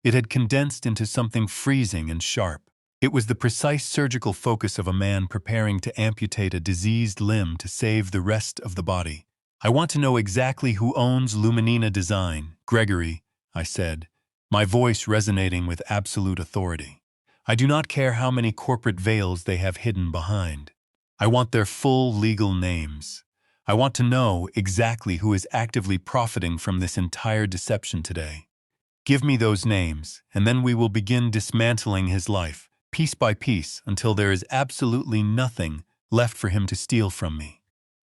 It had condensed into something freezing and sharp. It was the precise surgical focus of a man preparing to amputate a diseased limb to save the rest of the body. I want to know exactly who owns Luminina Design, Gregory, I said, my voice resonating with absolute authority. I do not care how many corporate veils they have hidden behind. I want their full legal names. I want to know exactly who is actively profiting from this entire deception today. Give me those names, and then we will begin dismantling his life, piece by piece, until there is absolutely nothing left for him to steal from me.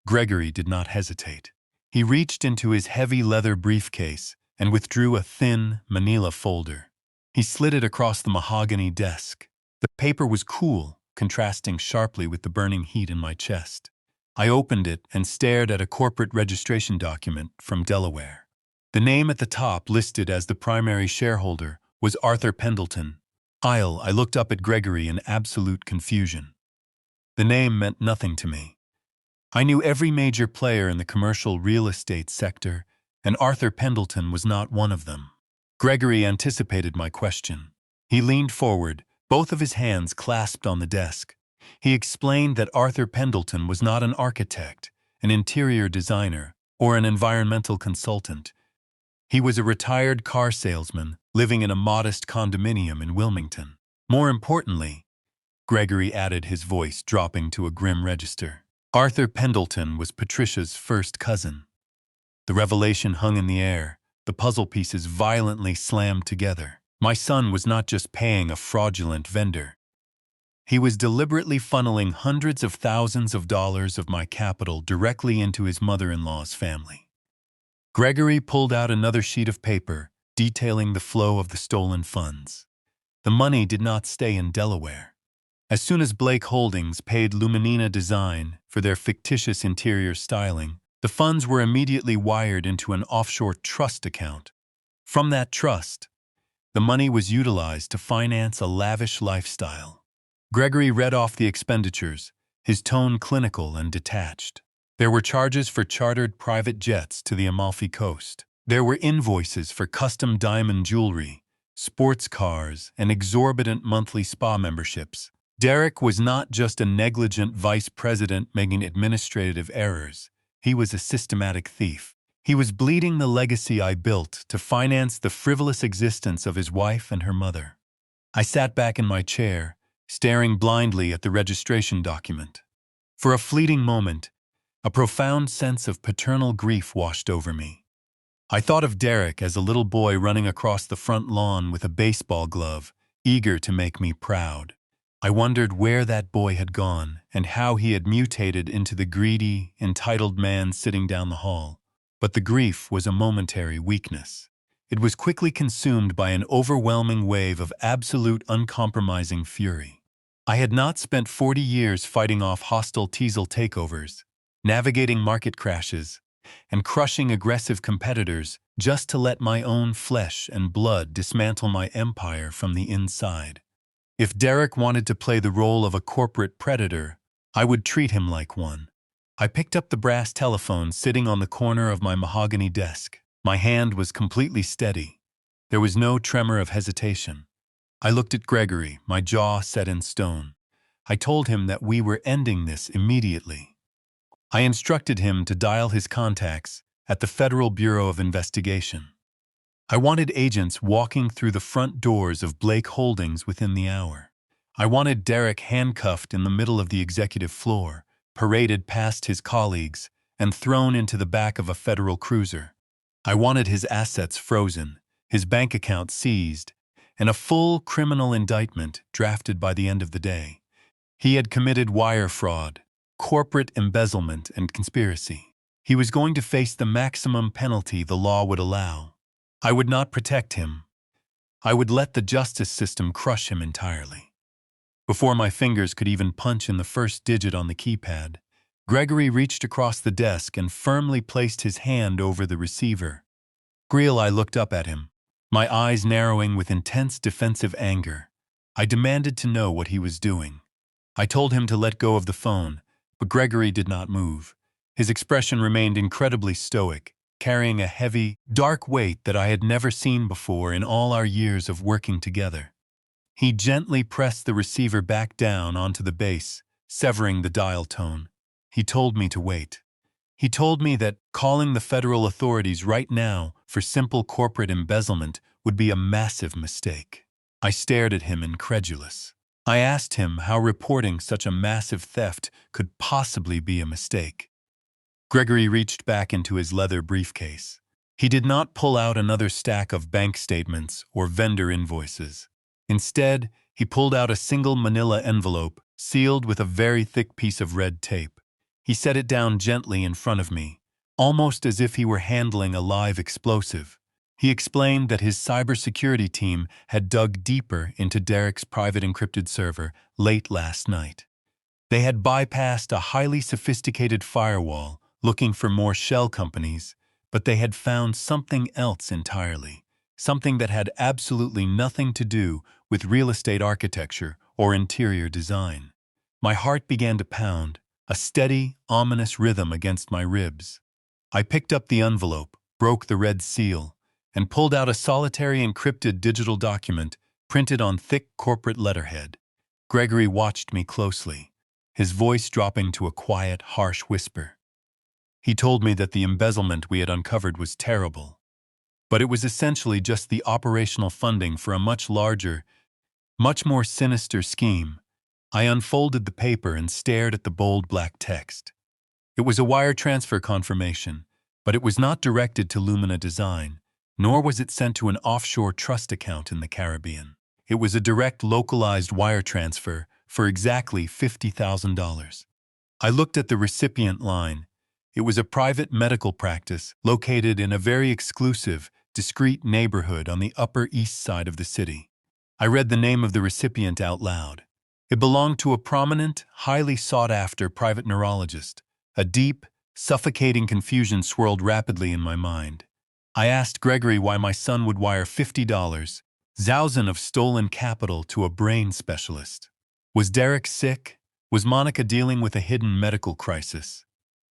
Gregory did not hesitate. He reached into his heavy leather briefcase and withdrew a thin, manila folder. He slid it across the mahogany desk. The paper was cool, contrasting sharply with the burning heat in my chest. I opened it and stared at a corporate registration document from Delaware. The name at the top, listed as the primary shareholder, was Arthur Pendleton. I looked up at Gregory in absolute confusion. The name meant nothing to me. I knew every major player in the commercial real estate sector, and Arthur Pendleton was not one of them. Gregory anticipated my question. He leaned forward, both of his hands clasped on the desk. He explained that Arthur Pendleton was not an architect, an interior designer, or an environmental consultant. He was a retired car salesman living in a modest condominium in Wilmington. More importantly, Gregory added, his voice dropping to a grim register, Arthur Pendleton was Patricia's first cousin. The revelation hung in the air, the puzzle pieces violently slammed together. My son was not just paying a fraudulent vendor. He was deliberately funneling hundreds of thousands of dollars of my capital directly into his mother-in-law's family. Gregory pulled out another sheet of paper, detailing the flow of the stolen funds. The money did not stay in Delaware. As soon as Blake Holdings paid Luminina Design for their fictitious interior styling, the funds were immediately wired into an offshore trust account. From that trust, the money was utilized to finance a lavish lifestyle. Gregory read off the expenditures, his tone clinical and detached. There were charges for chartered private jets to the Amalfi Coast. There were invoices for custom diamond jewelry, sports cars, and exorbitant monthly spa memberships. Derek was not just a negligent vice president making administrative errors. He was a systematic thief. He was bleeding the legacy I built to finance the frivolous existence of his wife and her mother. I sat back in my chair, staring blindly at the registration document. For a fleeting moment, a profound sense of paternal grief washed over me. I thought of Derek as a little boy running across the front lawn with a baseball glove, eager to make me proud. I wondered where that boy had gone and how he had mutated into the greedy, entitled man sitting down the hall. But the grief was a momentary weakness. It was quickly consumed by an overwhelming wave of absolute uncompromising fury. I had not spent 40 years fighting off hostile Teasel takeovers, navigating market crashes, and crushing aggressive competitors just to let my own flesh and blood dismantle my empire from the inside. If Derek wanted to play the role of a corporate predator, I would treat him like one. I picked up the brass telephone sitting on the corner of my mahogany desk. My hand was completely steady. There was no tremor of hesitation. I looked at Gregory, my jaw set in stone. I told him that we were ending this immediately. I instructed him to dial his contacts at the Federal Bureau of Investigation. I wanted agents walking through the front doors of Blake Holdings within the hour. I wanted Derek handcuffed in the middle of the executive floor, paraded past his colleagues, and thrown into the back of a federal cruiser. I wanted his assets frozen, his bank account seized, and a full criminal indictment drafted by the end of the day. He had committed wire fraud, corporate embezzlement and conspiracy. He was going to face the maximum penalty the law would allow. I would not protect him. I would let the justice system crush him entirely. Before my fingers could even punch in the first digit on the keypad, Gregory reached across the desk and firmly placed his hand over the receiver. I looked up at him, my eyes narrowing with intense defensive anger. I demanded to know what he was doing. I told him to let go of the phone, but Gregory did not move. His expression remained incredibly stoic, carrying a heavy, dark weight that I had never seen before in all our years of working together. He gently pressed the receiver back down onto the base, severing the dial tone. He told me to wait. He told me that calling the federal authorities right now for simple corporate embezzlement would be a massive mistake. I stared at him incredulous. I asked him how reporting such a massive theft could possibly be a mistake. Gregory reached back into his leather briefcase. He did not pull out another stack of bank statements or vendor invoices. Instead, he pulled out a single manila envelope sealed with a very thick piece of red tape. He set it down gently in front of me, almost as if he were handling a live explosive. He explained that his cybersecurity team had dug deeper into Derek's private encrypted server late last night. They had bypassed a highly sophisticated firewall looking for more shell companies, but they had found something else entirely, something that had absolutely nothing to do with real estate architecture or interior design. My heart began to pound, a steady, ominous rhythm against my ribs. I picked up the envelope, broke the red seal, and pulled out a solitary encrypted digital document printed on thick corporate letterhead. Gregory watched me closely, his voice dropping to a quiet, harsh whisper. He told me that the embezzlement we had uncovered was terrible, but it was essentially just the operational funding for a much larger, much more sinister scheme. I unfolded the paper and stared at the bold black text. It was a wire transfer confirmation, but it was not directed to Lumina Design, nor was it sent to an offshore trust account in the Caribbean. It was a direct localized wire transfer for exactly $50,000. I looked at the recipient line. It was a private medical practice located in a very exclusive, discreet neighborhood on the Upper East Side of the city. I read the name of the recipient out loud. It belonged to a prominent, highly sought-after private neurologist. A deep, suffocating confusion swirled rapidly in my mind. I asked Gregory why my son would wire $50,000 of stolen capital to a brain specialist. Was Derek sick? Was Monica dealing with a hidden medical crisis?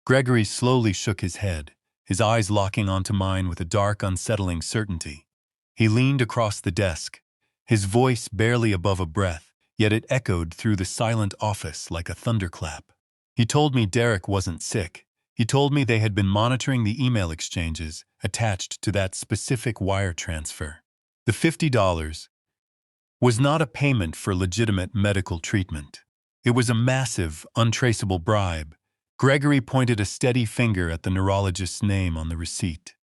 Gregory slowly shook his head, his eyes locking onto mine with a dark, unsettling certainty. He leaned across the desk, his voice barely above a breath, yet it echoed through the silent office like a thunderclap. He told me Derek wasn't sick. He told me they had been monitoring the email exchanges attached to that specific wire transfer. The $50 was not a payment for legitimate medical treatment. It was a massive, untraceable bribe. Gregory pointed a steady finger at the neurologist's name on the receipt.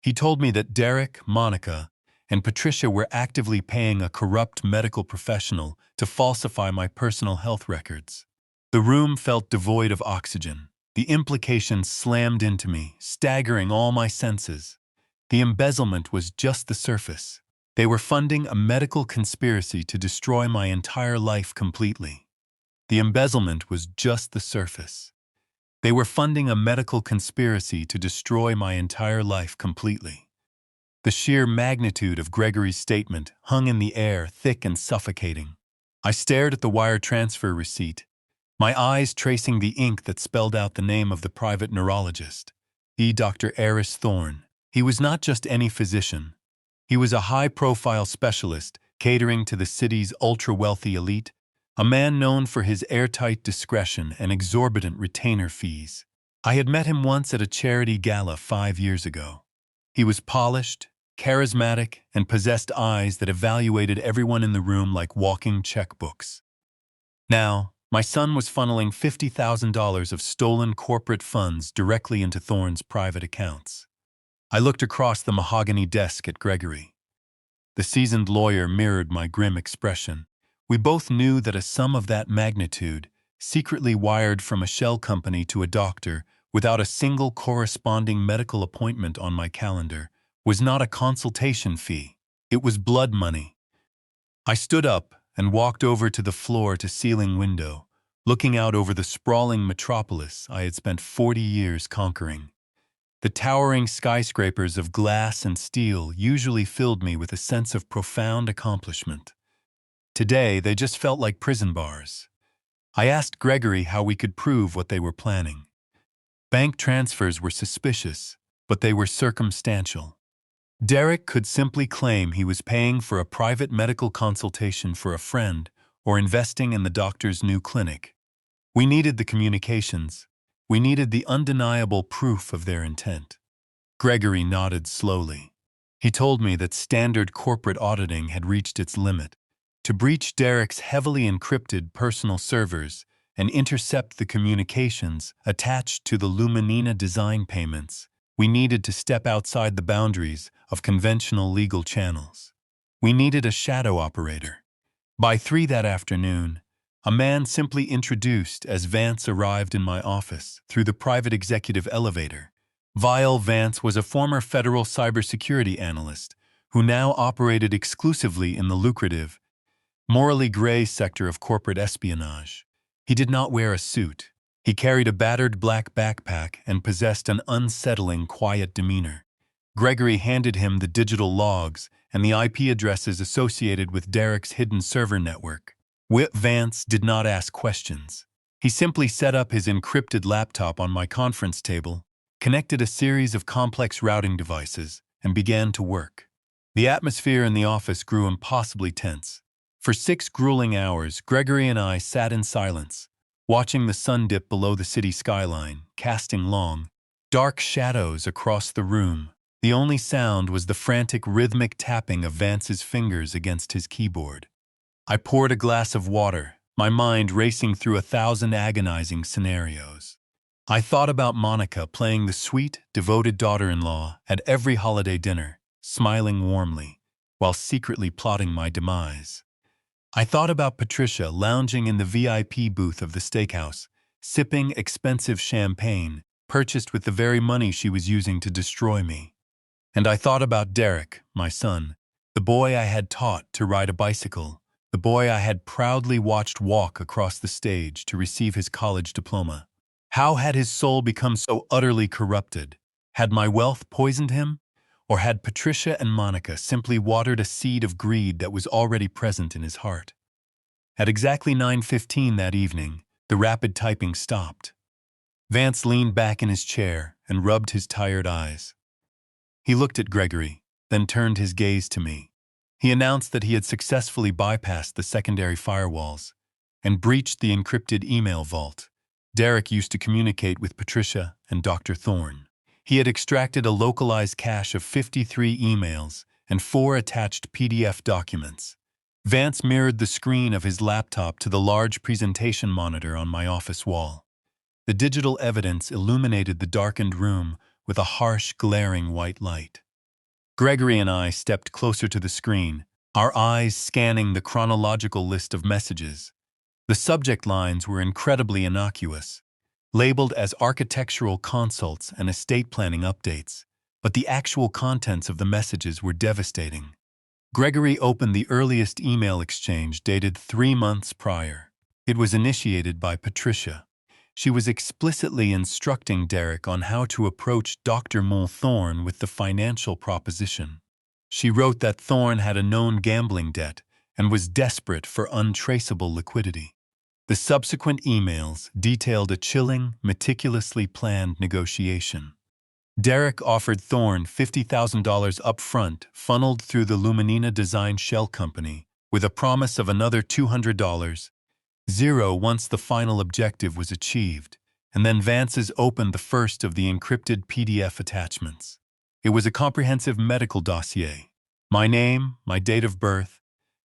He told me that Derek, Monica, and Patricia were actively paying a corrupt medical professional to falsify my personal health records. The room felt devoid of oxygen. The implications slammed into me, staggering all my senses. The embezzlement was just the surface. They were funding a medical conspiracy to destroy my entire life completely. The embezzlement was just the surface. They were funding a medical conspiracy to destroy my entire life completely. The sheer magnitude of Gregory's statement hung in the air, thick and suffocating. I stared at the wire transfer receipt, my eyes tracing the ink that spelled out the name of the private neurologist, Dr. Eris Thorne. He was not just any physician. He was a high-profile specialist catering to the city's ultra-wealthy elite, a man known for his airtight discretion and exorbitant retainer fees. I had met him once at a charity gala 5 years ago. He was polished, charismatic, and possessed eyes that evaluated everyone in the room like walking checkbooks. Now, my son was funneling $50,000 of stolen corporate funds directly into Thorne's private accounts. I looked across the mahogany desk at Gregory. The seasoned lawyer mirrored my grim expression. We both knew that a sum of that magnitude secretly wired from a shell company to a doctor without a single corresponding medical appointment on my calendar, was not a consultation fee. It was blood money. I stood up and walked over to the floor-to-ceiling window, looking out over the sprawling metropolis I had spent 40 years conquering. The towering skyscrapers of glass and steel usually filled me with a sense of profound accomplishment. Today, they just felt like prison bars. I asked Gregory how we could prove what they were planning. Bank transfers were suspicious, but they were circumstantial. Derek could simply claim he was paying for a private medical consultation for a friend or investing in the doctor's new clinic. We needed the communications. We needed the undeniable proof of their intent. Gregory nodded slowly. He told me that standard corporate auditing had reached its limit. To breach Derek's heavily encrypted personal servers and intercept the communications attached to the Luminina design payments, we needed to step outside the boundaries of conventional legal channels. We needed a shadow operator. By 3 that afternoon, a man simply introduced as Vance arrived in my office through the private executive elevator. Vile Vance was a former federal cybersecurity analyst who now operated exclusively in the lucrative, morally gray sector of corporate espionage. He did not wear a suit. He carried a battered black backpack and possessed an unsettling, quiet demeanor. Gregory handed him the digital logs and the IP addresses associated with Derek's hidden server network. Vance did not ask questions. He simply set up his encrypted laptop on my conference table, connected a series of complex routing devices, and began to work. The atmosphere in the office grew impossibly tense. For 6 grueling hours, Gregory and I sat in silence, watching the sun dip below the city skyline, casting long, dark shadows across the room. The only sound was the frantic, rhythmic tapping of Vance's fingers against his keyboard. I poured a glass of water, my mind racing through 1,000 agonizing scenarios. I thought about Monica playing the sweet, devoted daughter-in-law at every holiday dinner, smiling warmly, while secretly plotting my demise. I thought about Patricia lounging in the VIP booth of the steakhouse, sipping expensive champagne, purchased with the very money she was using to destroy me. And I thought about Derek, my son, the boy I had taught to ride a bicycle, the boy I had proudly watched walk across the stage to receive his college diploma. How had his soul become so utterly corrupted? Had my wealth poisoned him? Or had Patricia and Monica simply watered a seed of greed that was already present in his heart? At exactly 9:15 that evening, the rapid typing stopped. Vance leaned back in his chair and rubbed his tired eyes. He looked at Gregory, then turned his gaze to me. He announced that he had successfully bypassed the secondary firewalls and breached the encrypted email vault Derek used to communicate with Patricia and Dr. Thorne. He had extracted a localized cache of 53 emails and 4 attached PDF documents. Vance mirrored the screen of his laptop to the large presentation monitor on my office wall. The digital evidence illuminated the darkened room with a harsh, glaring white light. Gregory and I stepped closer to the screen, our eyes scanning the chronological list of messages. The subject lines were incredibly innocuous, labeled as architectural consults and estate planning updates, but the actual contents of the messages were devastating. Gregory opened the earliest email exchange dated 3 months prior. It was initiated by Patricia. She was explicitly instructing Derek on how to approach Dr. Thorne with the financial proposition. She wrote that Thorne had a known gambling debt and was desperate for untraceable liquidity. The subsequent emails detailed a chilling, meticulously planned negotiation. Derek offered Thorne $50,000 upfront, funneled through the Luminina design shell company, with a promise of another $200 once the final objective was achieved, and then Vance's opened the first of the encrypted PDF attachments. It was a comprehensive medical dossier. My name, my date of birth,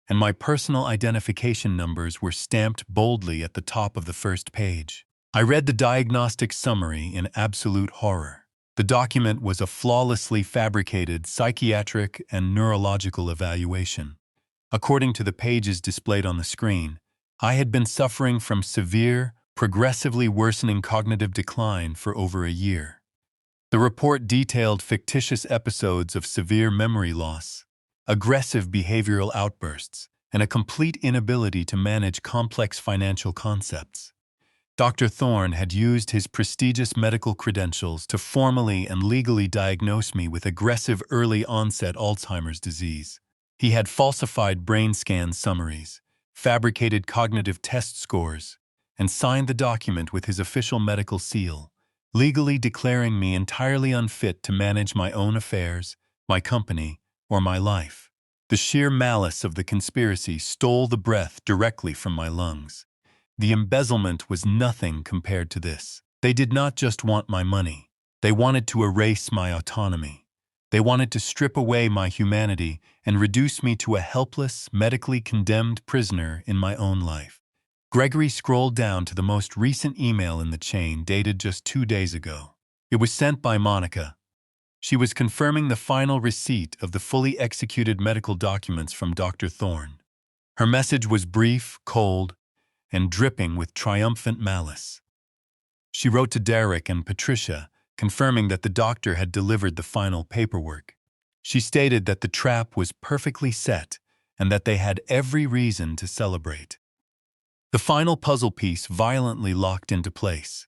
and my personal identification numbers were stamped boldly at the top of the first page. I read the diagnostic summary in absolute horror. The document was a flawlessly fabricated psychiatric and neurological evaluation. According to the pages displayed on the screen, I had been suffering from severe, progressively worsening cognitive decline for over a year. The report detailed fictitious episodes of severe memory loss, aggressive behavioral outbursts, and a complete inability to manage complex financial concepts. Dr. Thorne had used his prestigious medical credentials to formally and legally diagnose me with aggressive early-onset Alzheimer's disease. He had falsified brain scan summaries, fabricated cognitive test scores, and signed the document with his official medical seal, legally declaring me entirely unfit to manage my own affairs, my company, or my life. The sheer malice of the conspiracy stole the breath directly from my lungs. The embezzlement was nothing compared to this. They did not just want my money. They wanted to erase my autonomy. They wanted to strip away my humanity and reduce me to a helpless, medically condemned prisoner in my own life. Gregory scrolled down to the most recent email in the chain, dated just 2 days ago. It was sent by Monica. She was confirming the final receipt of the fully executed medical documents from Dr. Thorne. Her message was brief, cold, and dripping with triumphant malice. She wrote to Derek and Patricia, confirming that the doctor had delivered the final paperwork. She stated that the trap was perfectly set and that they had every reason to celebrate. The final puzzle piece violently locked into place.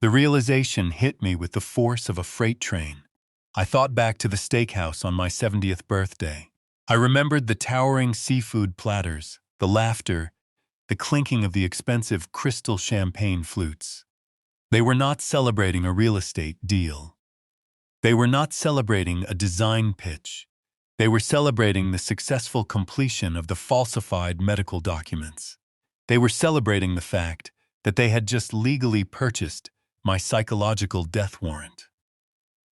The realization hit me with the force of a freight train. I thought back to the steakhouse on my 70th birthday. I remembered the towering seafood platters, the laughter, the clinking of the expensive crystal champagne flutes. They were not celebrating a real estate deal. They were not celebrating a design pitch. They were celebrating the successful completion of the falsified medical documents. They were celebrating the fact that they had just legally purchased my psychological death warrant.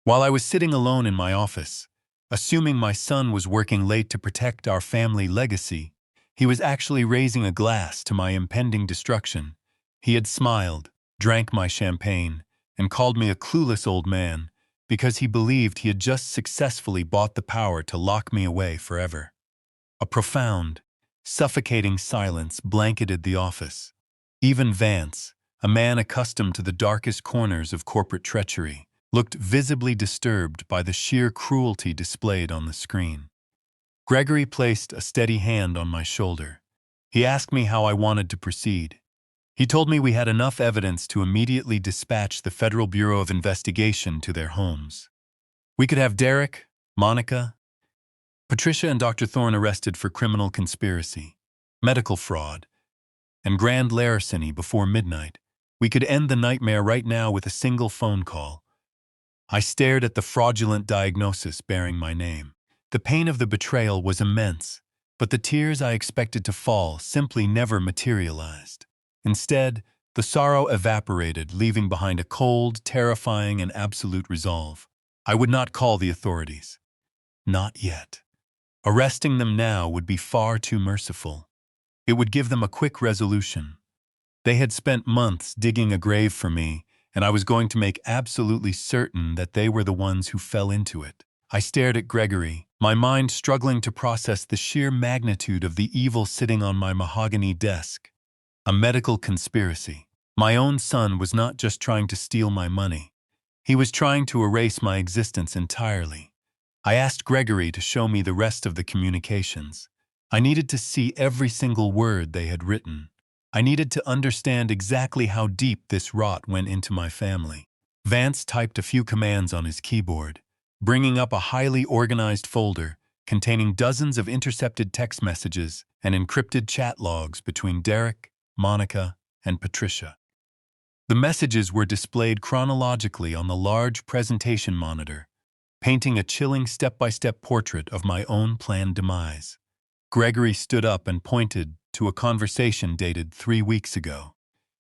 While I was sitting alone in my office, assuming my son was working late to protect our family legacy, he was actually raising a glass to my impending destruction. He had smiled, drank my champagne, and called me a clueless old man because he believed he had just successfully bought the power to lock me away forever. A profound, suffocating silence blanketed the office. Even Vance, a man accustomed to the darkest corners of corporate treachery, looked visibly disturbed by the sheer cruelty displayed on the screen. Gregory placed a steady hand on my shoulder. He asked me how I wanted to proceed. He told me we had enough evidence to immediately dispatch the Federal Bureau of Investigation to their homes. We could have Derek, Monica, Patricia, and Dr. Thorne arrested for criminal conspiracy, medical fraud, and grand larceny before midnight. We could end the nightmare right now with a single phone call. I stared at the fraudulent diagnosis bearing my name. The pain of the betrayal was immense, but the tears I expected to fall simply never materialized. Instead, the sorrow evaporated, leaving behind a cold, terrifying, and absolute resolve. I would not call the authorities. Not yet. Arresting them now would be far too merciful. It would give them a quick resolution. They had spent months digging a grave for me, and I was going to make absolutely certain that they were the ones who fell into it. I stared at Gregory, my mind struggling to process the sheer magnitude of the evil sitting on my mahogany desk. A medical conspiracy. My own son was not just trying to steal my money. He was trying to erase my existence entirely. I asked Gregory to show me the rest of the communications. I needed to see every single word they had written. I needed to understand exactly how deep this rot went into my family. Vance typed a few commands on his keyboard, bringing up a highly organized folder containing dozens of intercepted text messages and encrypted chat logs between Derek, Monica, and Patricia. The messages were displayed chronologically on the large presentation monitor, painting a chilling step-by-step portrait of my own planned demise. Gregory stood up and pointed to a conversation dated 3 weeks ago.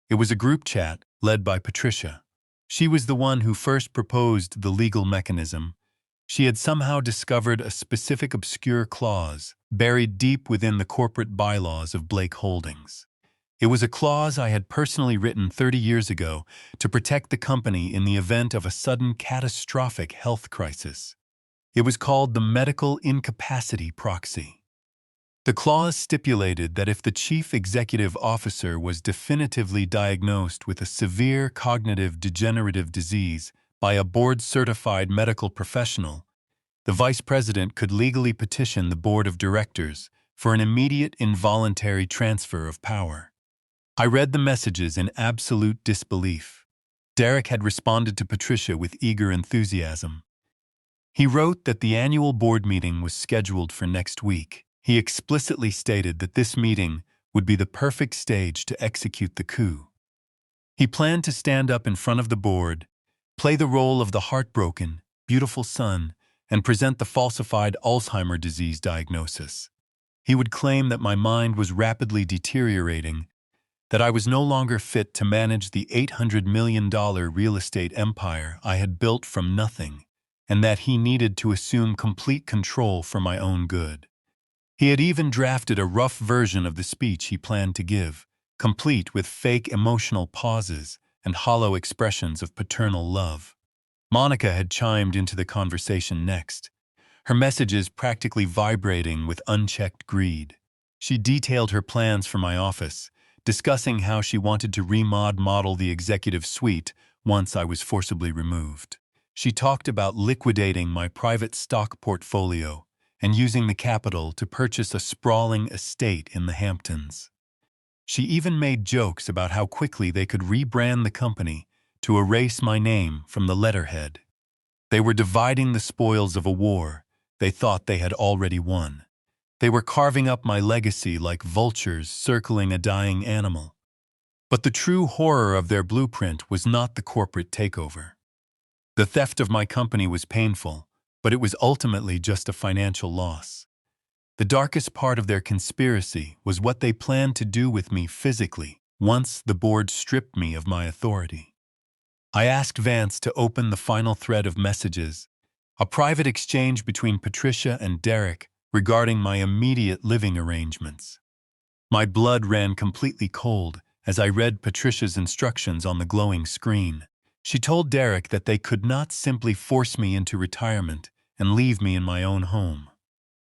It was a group chat led by Patricia. She was the one who first proposed the legal mechanism. She had somehow discovered a specific obscure clause buried deep within the corporate bylaws of Blake Holdings. It was a clause I had personally written 30 years ago to protect the company in the event of a sudden catastrophic health crisis. It was called the medical incapacity proxy. The clause stipulated that if the chief executive officer was definitively diagnosed with a severe cognitive degenerative disease by a board-certified medical professional, the vice president could legally petition the board of directors for an immediate involuntary transfer of power. I read the messages in absolute disbelief. Derek had responded to Patricia with eager enthusiasm. He wrote that the annual board meeting was scheduled for next week. He explicitly stated that this meeting would be the perfect stage to execute the coup. He planned to stand up in front of the board, play the role of the heartbroken, beautiful son, and present the falsified Alzheimer's disease diagnosis. He would claim that my mind was rapidly deteriorating, that I was no longer fit to manage the $800 million real estate empire I had built from nothing, and that he needed to assume complete control for my own good. He had even drafted a rough version of the speech he planned to give, complete with fake emotional pauses and hollow expressions of paternal love. Monica had chimed into the conversation next, her messages practically vibrating with unchecked greed. She detailed her plans for my office, discussing how she wanted to remodel the executive suite once I was forcibly removed. She talked about liquidating my private stock portfolio and using the capital to purchase a sprawling estate in the Hamptons. She even made jokes about how quickly they could rebrand the company to erase my name from the letterhead. They were dividing the spoils of a war they thought they had already won. They were carving up my legacy like vultures circling a dying animal. But the true horror of their blueprint was not the corporate takeover. The theft of my company was painful, but it was ultimately just a financial loss. The darkest part of their conspiracy was what they planned to do with me physically once the board stripped me of my authority. I asked Vance to open the final thread of messages, a private exchange between Patricia and Derek regarding my immediate living arrangements. My blood ran completely cold as I read Patricia's instructions on the glowing screen. She told Derek that they could not simply force me into retirement and leave me in my own home.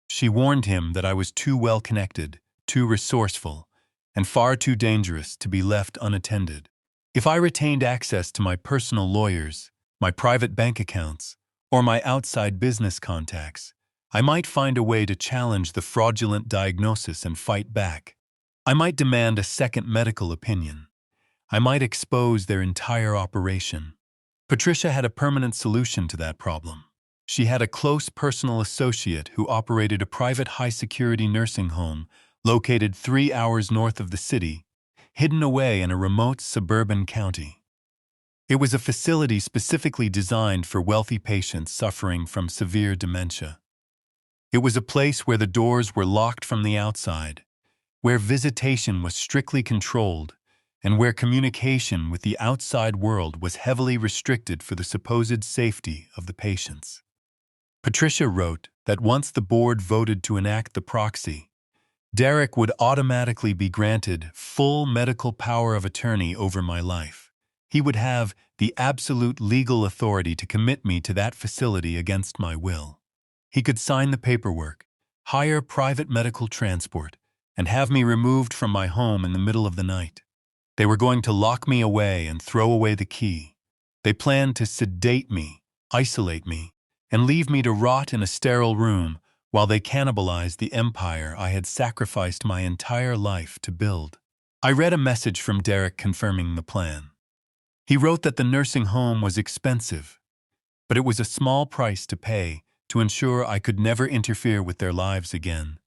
She warned him that I was too well connected, too resourceful, and far too dangerous to be left unattended. If I retained access to my personal lawyers, my private bank accounts, or my outside business contacts, I might find a way to challenge the fraudulent diagnosis and fight back. I might demand a second medical opinion. I might expose their entire operation. Patricia had a permanent solution to that problem. She had a close personal associate who operated a private high-security nursing home located 3 hours north of the city, hidden away in a remote suburban county. It was a facility specifically designed for wealthy patients suffering from severe dementia. It was a place where the doors were locked from the outside, where visitation was strictly controlled, and where communication with the outside world was heavily restricted for the supposed safety of the patients. Patricia wrote that once the board voted to enact the proxy, Derek would automatically be granted full medical power of attorney over my life. He would have the absolute legal authority to commit me to that facility against my will. He could sign the paperwork, hire private medical transport, and have me removed from my home in the middle of the night. They were going to lock me away and throw away the key. They planned to sedate me, isolate me, and leave me to rot in a sterile room while they cannibalized the empire I had sacrificed my entire life to build. I read a message from Derek confirming the plan. He wrote that the nursing home was expensive, but it was a small price to pay to ensure I could never interfere with their lives again.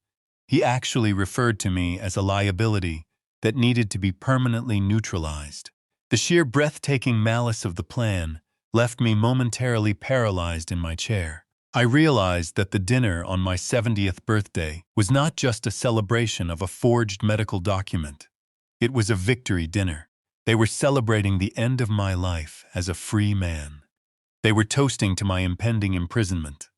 He actually referred to me as a liability that needed to be permanently neutralized. The sheer breathtaking malice of the plan left me momentarily paralyzed in my chair. I realized that the dinner on my 70th birthday was not just a celebration of a forged medical document. It was a victory dinner. They were celebrating the end of my life as a free man. They were toasting to my impending imprisonment.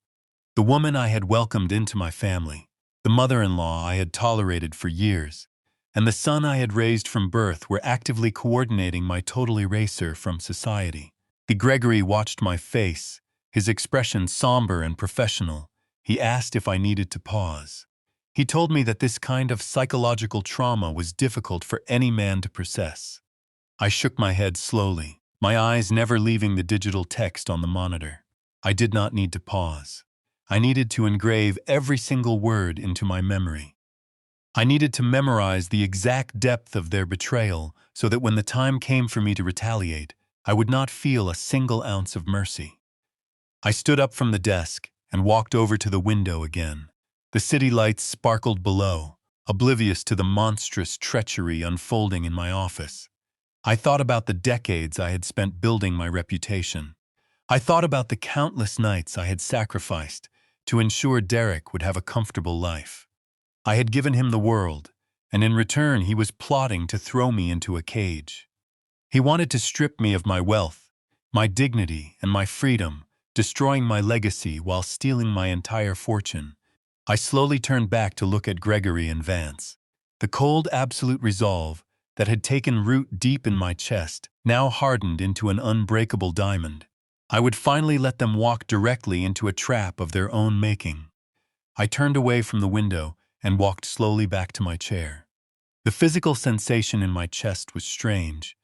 The woman I had welcomed into my family, the mother-in-law I had tolerated for years, and the son I had raised from birth were actively coordinating my total eraser from society. Gregory watched my face, his expression somber and professional. He asked if I needed to pause. He told me that this kind of psychological trauma was difficult for any man to process. I shook my head slowly, my eyes never leaving the digital text on the monitor. I did not need to pause. I needed to engrave every single word into my memory. I needed to memorize the exact depth of their betrayal so that when the time came for me to retaliate, I would not feel a single ounce of mercy. I stood up from the desk and walked over to the window again. The city lights sparkled below, oblivious to the monstrous treachery unfolding in my office. I thought about the decades I had spent building my reputation. I thought about the countless nights I had sacrificed to ensure Derek would have a comfortable life. I had given him the world, and in return he was plotting to throw me into a cage. He wanted to strip me of my wealth, my dignity, and my freedom, destroying my legacy while stealing my entire fortune. I slowly turned back to look at Gregory and Vance. The cold, absolute resolve that had taken root deep in my chest now hardened into an unbreakable diamond. I would finally let them walk directly into a trap of their own making. I turned away from the window and walked slowly back to my chair. The physical sensation in my chest was strange.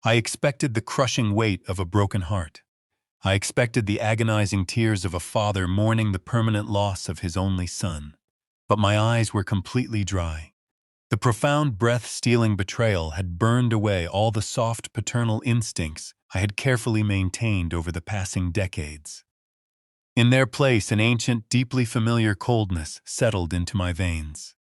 I expected the crushing weight of a broken heart. I expected the agonizing tears of a father mourning the permanent loss of his only son. But my eyes were completely dry. The profound breath-stealing betrayal had burned away all the soft paternal instincts I had carefully maintained over the passing decades. In their place, an ancient, deeply familiar coldness settled into my veins.